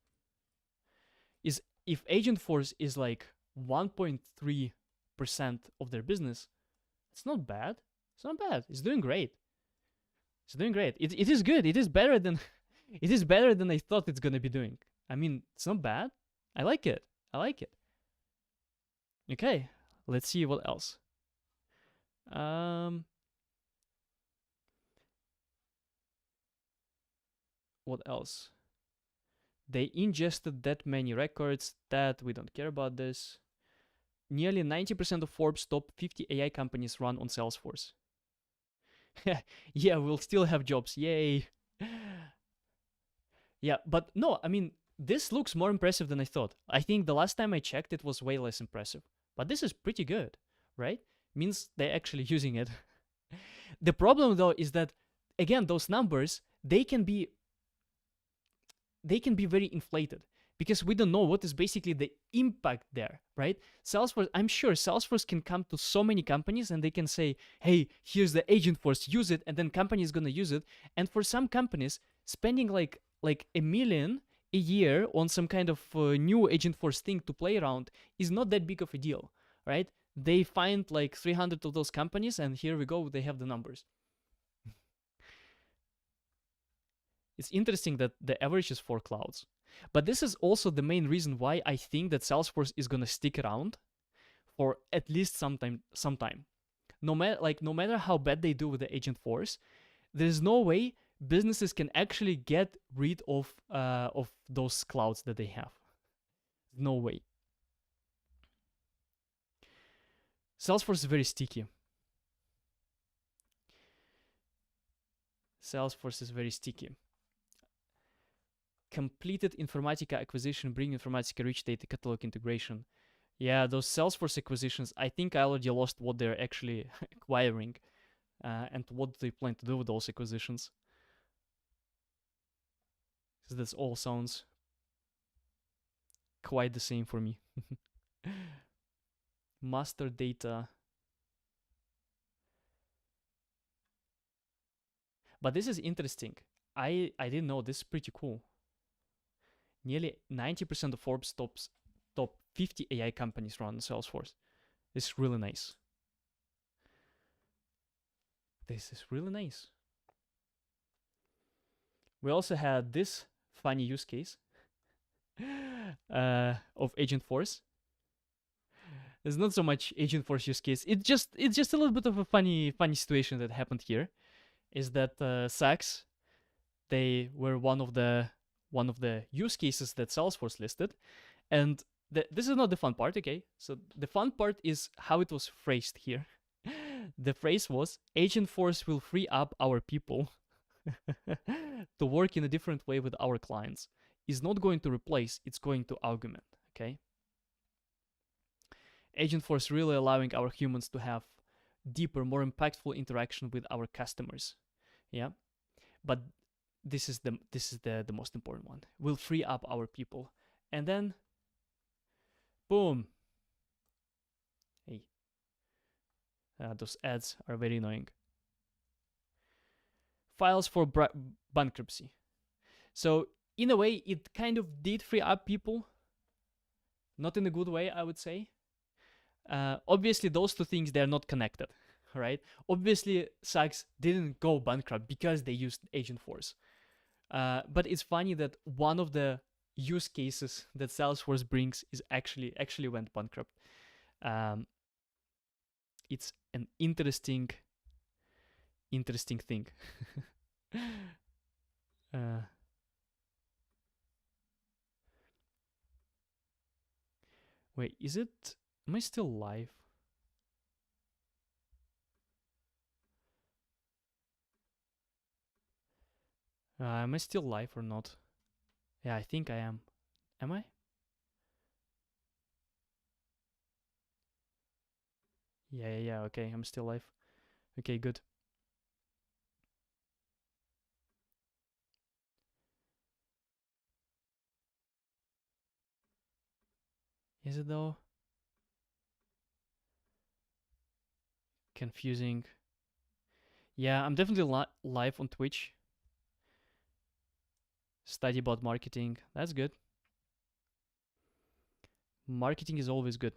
is like 1.3% of their business, it's not bad. It's not bad. It's doing great. It's doing great. It is good. It is better than it is better than I thought it's gonna be doing. I mean, it's not bad. I like it. I like it. Okay, let's see what else. What else? They ingested that many records that we don't care about this. Nearly 90% of Forbes top 50 AI companies run on Salesforce. Yeah, we'll still have jobs. Yay. Yeah, but no, I mean, this looks more impressive than I thought. I think the last time I checked, it was way less impressive. But this is pretty good, right? Means they're actually using it. The problem though is that, again, those numbers, they can be very inflated because we don't know what is basically the impact there, right? Salesforce, I'm sure Salesforce can come to so many companies and they can say, hey, here's the Agentforce, use it, and then company is gonna use it. And for some companies, spending like $1 million a year on some kind of new Agentforce thing to play around is not that big of a deal, right? They find like 300 of those companies, and here we go, they have the numbers. It's interesting that the average is 4 clouds. But this is also the main reason why I think that Salesforce is gonna stick around for at least some time. No matter how bad they do with the Agentforce, there's no way businesses can actually get rid of those clouds that they have. No way. Salesforce is very sticky. Salesforce is very sticky. Completed Informatica acquisition, bring Informatica rich data catalog integration. Yeah, those Salesforce acquisitions, I think I already lost what they're actually acquiring and what they plan to do with those acquisitions. Because this all sounds quite the same for me. Master data. But this is interesting. I didn't know. This is pretty cool. Nearly 90% of Forbes top 50 AI companies run Salesforce. This is really nice. This is really nice. We also had this funny use case of Agentforce. There's not so much Agentforce use case. It's just a little bit of a funny situation that happened here. Is that Saks, they were one of the use cases that Salesforce listed, and this is not the fun part. Okay, so the fun part is how it was phrased here. The phrase was, Agentforce will free up our people to work in a different way with our clients. It's not going to replace, it's going to augment. Okay, Agentforce really allowing our humans to have deeper, more impactful interaction with our customers. Yeah, but this is the most important one. Will free up our people, and then boom. Hey, those ads are very annoying. Files for bankruptcy. So in a way, it kind of did free up people, not in a good way, I would say. Obviously, those two things, they're not connected, right? Obviously, Saks didn't go bankrupt because they used Agentforce. But it's funny that one of the use cases that Salesforce brings is actually went bankrupt. It's an interesting thing. Wait, is it? Am I still live? Am I still live or not? Yeah, I think I am. Am I? Yeah, okay, I'm still live. Okay, good. Is it though? Confusing. Yeah, I'm definitely live on Twitch. Study about marketing. That's good. Marketing is always good.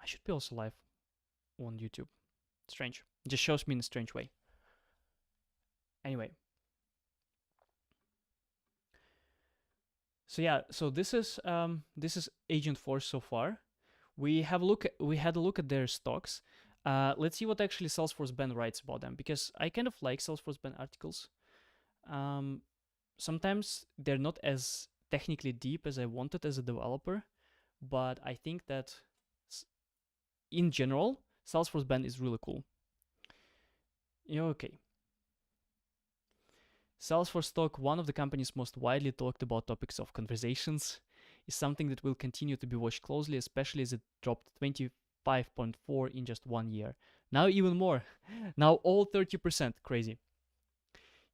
I should be also live on YouTube. Strange. It just shows me in a strange way. Anyway. So yeah, so this is Agentforce so far. We had a look at their stocks. Let's see what actually Salesforce Ben writes about them, because I kind of like Salesforce Ben articles. Sometimes they're not as technically deep as I wanted as a developer, but I think that in general, Salesforce Ben is really cool. Okay. Salesforce stock, one of the company's most widely talked about topics of conversations, is something that will continue to be watched closely, especially as it dropped 25.4 in just 1 year. Now even more. Now all 30%. Crazy.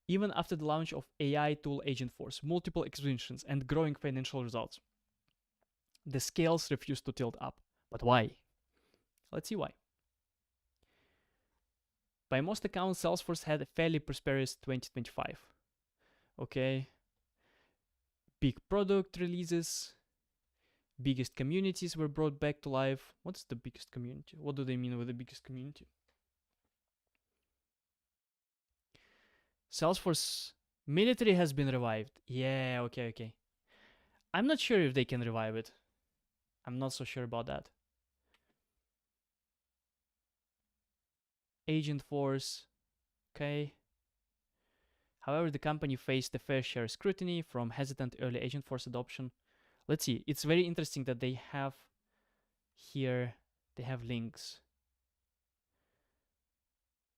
Even after the launch of AI tool Agentforce, multiple expansions, and growing financial results, the scales refuse to tilt up. But why? Let's see why. By most accounts, Salesforce had a fairly prosperous 2025. Okay. Big product releases, biggest communities were brought back to life. What's the biggest community? What do they mean with the biggest community? Salesforce military has been revived. Yeah, okay. I'm not sure if they can revive it. I'm not so sure about that. Agentforce, okay. However, the company faced a fair share of scrutiny from hesitant early Agentforce adoption. Let's see. It's very interesting that they have here, they have links.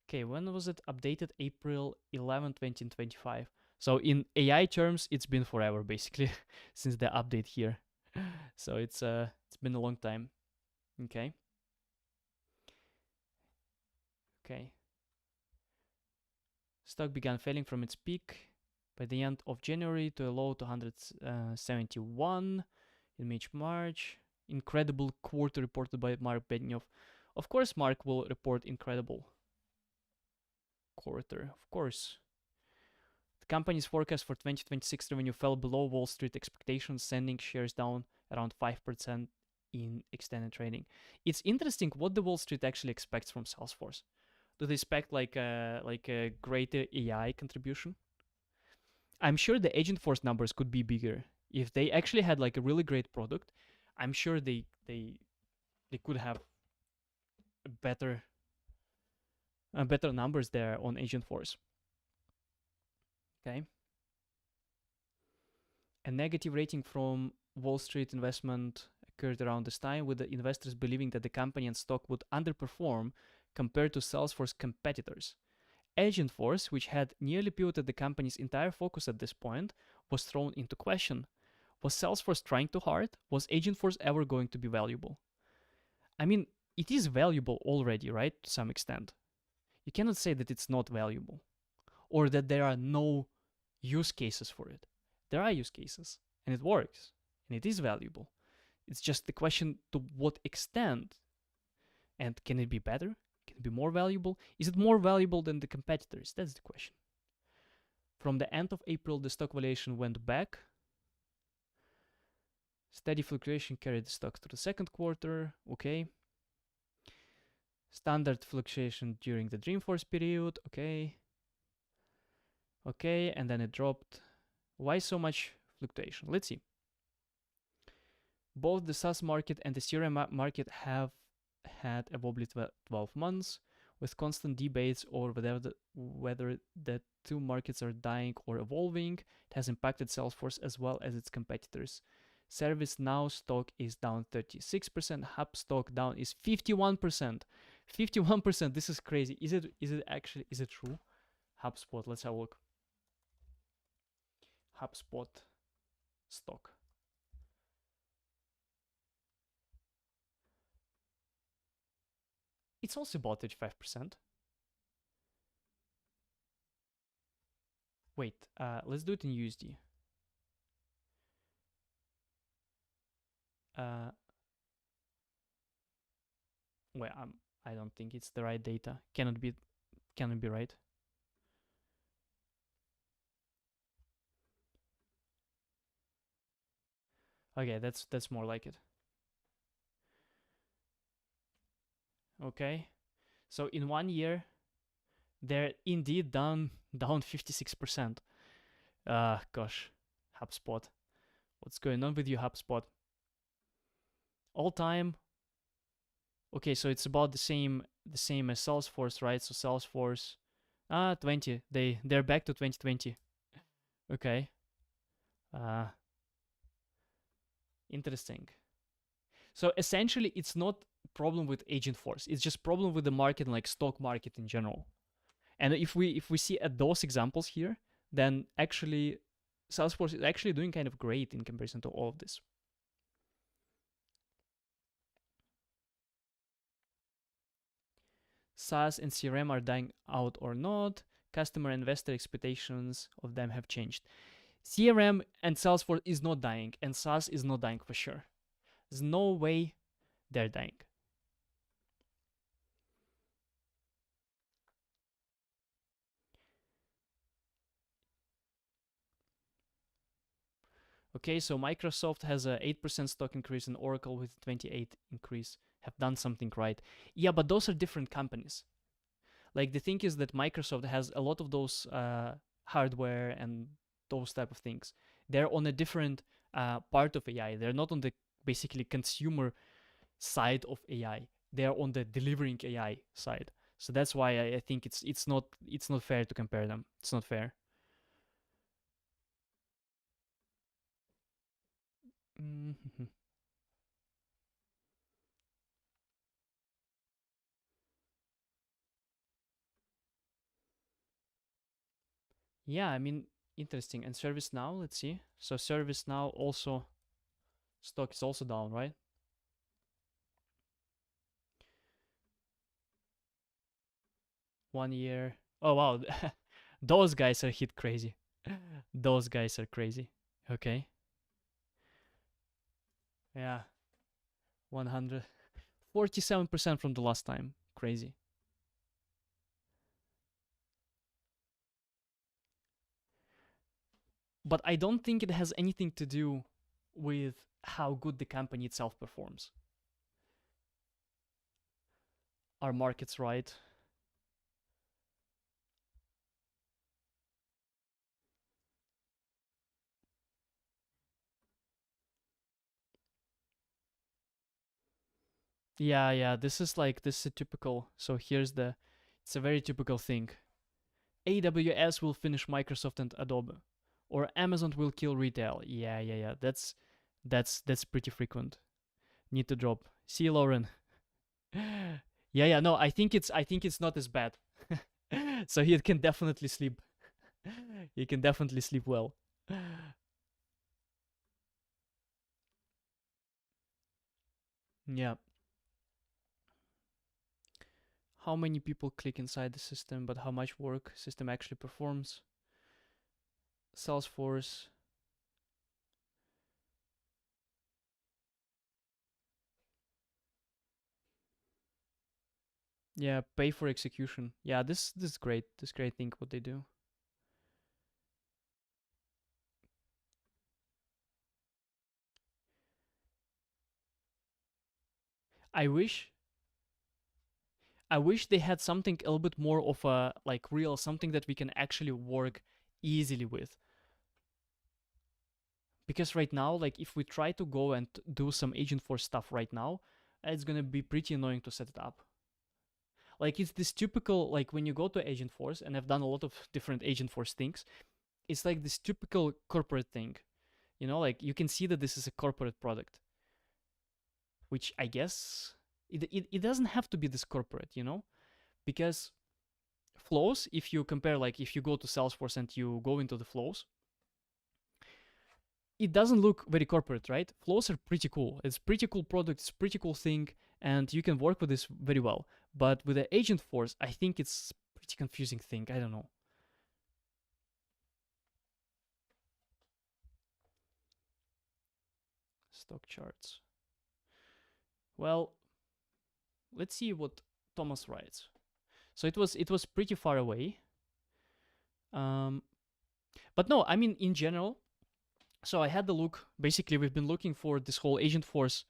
Okay, when was it updated? April 11, 2025. So in AI terms, it's been forever basically since the update here. So it's been a long time. Okay. Okay. Stock began falling from its peak by the end of January to a low 271 in mid-March. Incredible quarter reported by Mark Benioff. Of course, Mark will report incredible quarter, of course. The company's forecast for 2026 revenue fell below Wall Street expectations, sending shares down around 5% in extended trading. It's interesting what the Wall Street actually expects from Salesforce. Do they expect like a greater AI contribution? I'm sure the Agentforce numbers could be bigger. If they actually had like a really great product, I'm sure they could have better numbers there on Agentforce. Okay. A negative rating from Wall Street investment occurred around this time, with the investors believing that the company and stock would underperform compared to Salesforce competitors. Agentforce, which had nearly pivoted the company's entire focus at this point, was thrown into question. Was Salesforce trying too hard? Was Agentforce ever going to be valuable? I mean, it is valuable already, right? To some extent. You cannot say that it's not valuable or that there are no use cases for it. There are use cases and it works and it is valuable. It's just the question to what extent, and can it be better? Can it be more valuable? Is it more valuable than the competitors? That's the question. From the end of April, the stock valuation went back. Steady fluctuation carried the stock to the second quarter. Okay. Standard fluctuation during the Dreamforce period. Okay. Okay, and then it dropped. Why so much fluctuation? Let's see. Both the SaaS market and the CRM market have had a wobbly 12 months, with constant debates over whether the two markets are dying or evolving. It has impacted Salesforce as well as its competitors. ServiceNow stock is down 36%. HubSpot down is 51%. 51%. This is crazy. Is it true? HubSpot. Let's have a look. HubSpot stock. It's also about 35%. Wait, let's do it in USD. Well, I don't think it's the right data. Cannot be right. Okay, that's more like it. Okay, so in 1 year, they're indeed down 56%. Gosh, HubSpot. What's going on with you, HubSpot? All time. Okay, so it's about the same as Salesforce, right? So Salesforce, 20. They're back to 2020. Okay. Interesting. So essentially, it's not problem with Agentforce. It's just problem with the market, like stock market in general. And if we see at those examples here, then actually Salesforce is actually doing kind of great in comparison to all of this. SaaS and CRM are dying out or not. Customer investor expectations of them have changed. CRM and Salesforce is not dying, and SaaS is not dying for sure. There's no way they're dying. Okay, so Microsoft has a 8% stock increase and Oracle with 28 increase have done something right. Yeah, but those are different companies. Like the thing is that Microsoft has a lot of those hardware and those type of things. They're on a different part of AI. They're not on the basically consumer side of AI. They're on the delivering AI side. So that's why I think it's not fair to compare them. It's not fair. Mm-hmm. Yeah, I mean, interesting. And ServiceNow, let's see. So ServiceNow also, stock is also down, right? 1 year. Oh, wow. Those guys are hit crazy. Those guys are crazy. Okay. Yeah. 147% from the last time. Crazy. But I don't think it has anything to do with how good the company itself performs. Are markets right? Yeah, this is a typical. So here's it's a very typical thing. AWS will finish Microsoft and Adobe, or Amazon will kill retail. Yeah. That's pretty frequent. Need to drop. See, Lauren. Yeah. No, I think it's not as bad. So he can definitely sleep. He can definitely sleep well. Yeah. How many people click inside the system, but how much work system actually performs? Salesforce. Yeah, pay for execution. Yeah, this is great. This great thing what they do. I wish they had something a little bit more of a like real something that we can actually work easily with. Because right now, like if we try to go and do some Agentforce stuff right now, it's gonna be pretty annoying to set it up. Like it's this typical, like when you go to Agentforce, and I've done a lot of different Agentforce things, it's like this typical corporate thing. You know, like you can see that this is a corporate product, which I guess it doesn't have to be this corporate, you know, because flows, if you compare, like if you go to Salesforce and you go into the flows, it doesn't look very corporate, right? Flows are pretty cool. It's pretty cool product, it's pretty cool thing, and you can work with this very well. But with the Agentforce, I think it's pretty confusing thing. I don't know. Stock charts. Well, let's see what Thomas writes. So it was pretty far away. But no, I mean in general. So I had the look. Basically, we've been looking for this whole Agentforce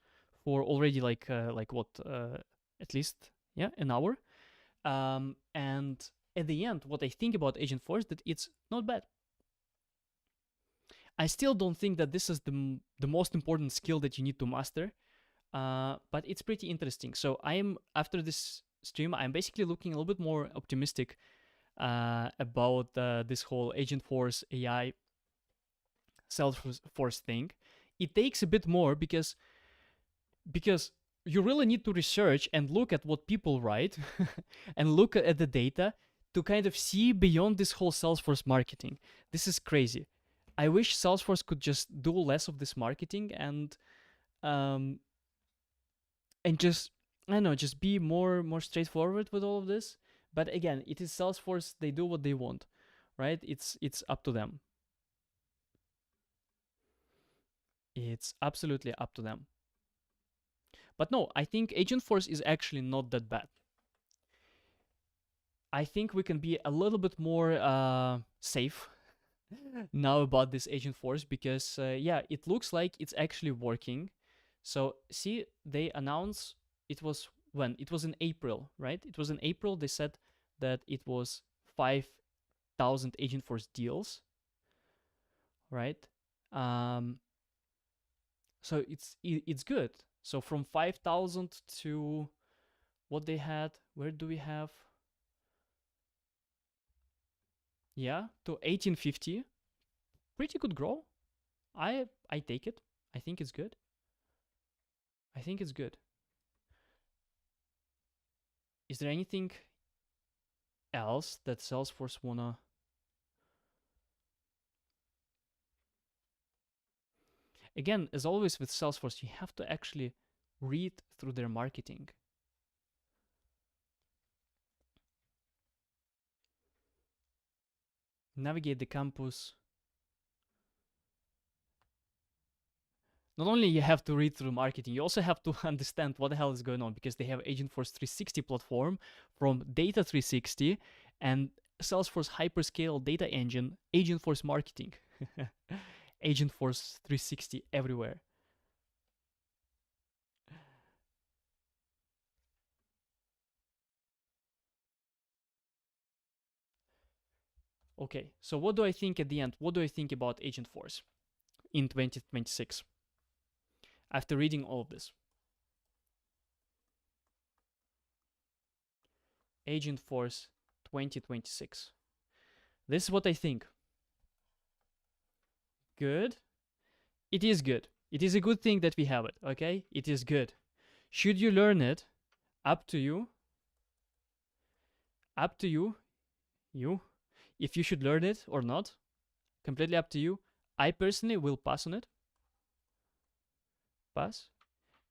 for already like what at least an hour. And at the end, what I think about Agentforce that it's not bad. I still don't think that this is the most important skill that you need to master, but it's pretty interesting. So after this stream, I'm basically looking a little bit more optimistic about this whole Agentforce AI Salesforce thing. It takes a bit more because you really need to research and look at what people write and look at the data to kind of see beyond this whole Salesforce marketing. This is crazy. I wish Salesforce could just do less of this marketing and just I don't know, just be more straightforward with all of this. But again, it is Salesforce. They do what they want, right? It's up to them. It's absolutely up to them. But no, I think Agentforce is actually not that bad. I think we can be a little bit more safe now about this Agentforce because, it looks like it's actually working. So, see, they announced it was when? It was in April, right? It was in April. They said that it was 5,000 Agentforce deals, right? So it's good. So from 5,000 to what they had, where do we have? Yeah, to 1850. Pretty good grow. I take it. I think it's good. I think it's good. Is there anything else that Salesforce wanna? Again, as always with Salesforce, you have to actually read through their marketing. Navigate the campus. Not only you have to read through marketing, you also have to understand what the hell is going on because they have Agentforce 360 platform from Data 360 and Salesforce Hyperscale Data Engine, Agentforce Marketing. Agentforce 360 everywhere. Okay, so what do I think at the end? What do I think about Agentforce in 2026? After reading all of this. Agentforce 2026. This is what I think. Good. It is good. It is a good thing that we have it, okay? It is good. Should you learn it? Up to you. Up to you. You. If you should learn it or not. Completely up to you. I personally will pass on it. Pass.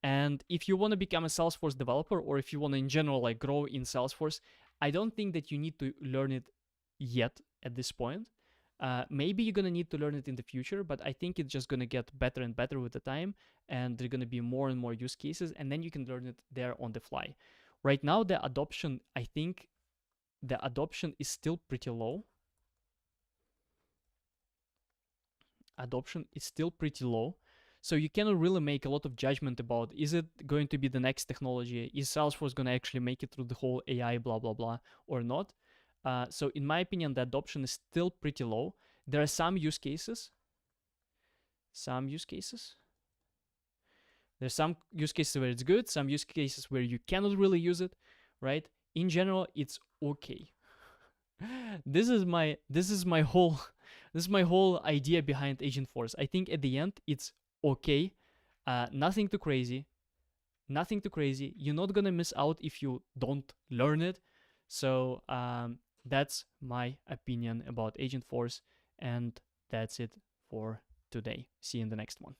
And if you want to become a Salesforce developer or if you want to in general like grow in Salesforce, I don't think that you need to learn it yet at this point. Maybe you're going to need to learn it in the future, but I think it's just going to get better and better with the time, and there are going to be more and more use cases, and then you can learn it there on the fly. Right now, the adoption, I think the adoption is still pretty low. Adoption is still pretty low. So you cannot really make a lot of judgment about, is it going to be the next technology? Is Salesforce going to actually make it through the whole AI blah, blah, blah, or not? So in my opinion, the adoption is still pretty low. There are some use cases. There's some use cases where it's good, some use cases where you cannot really use it, right? In general, it's okay. This is my whole idea behind Agentforce. I think at the end it's okay. Nothing too crazy. You're not gonna miss out if you don't learn it. So that's my opinion about Agentforce, and that's it for today. See you in the next one.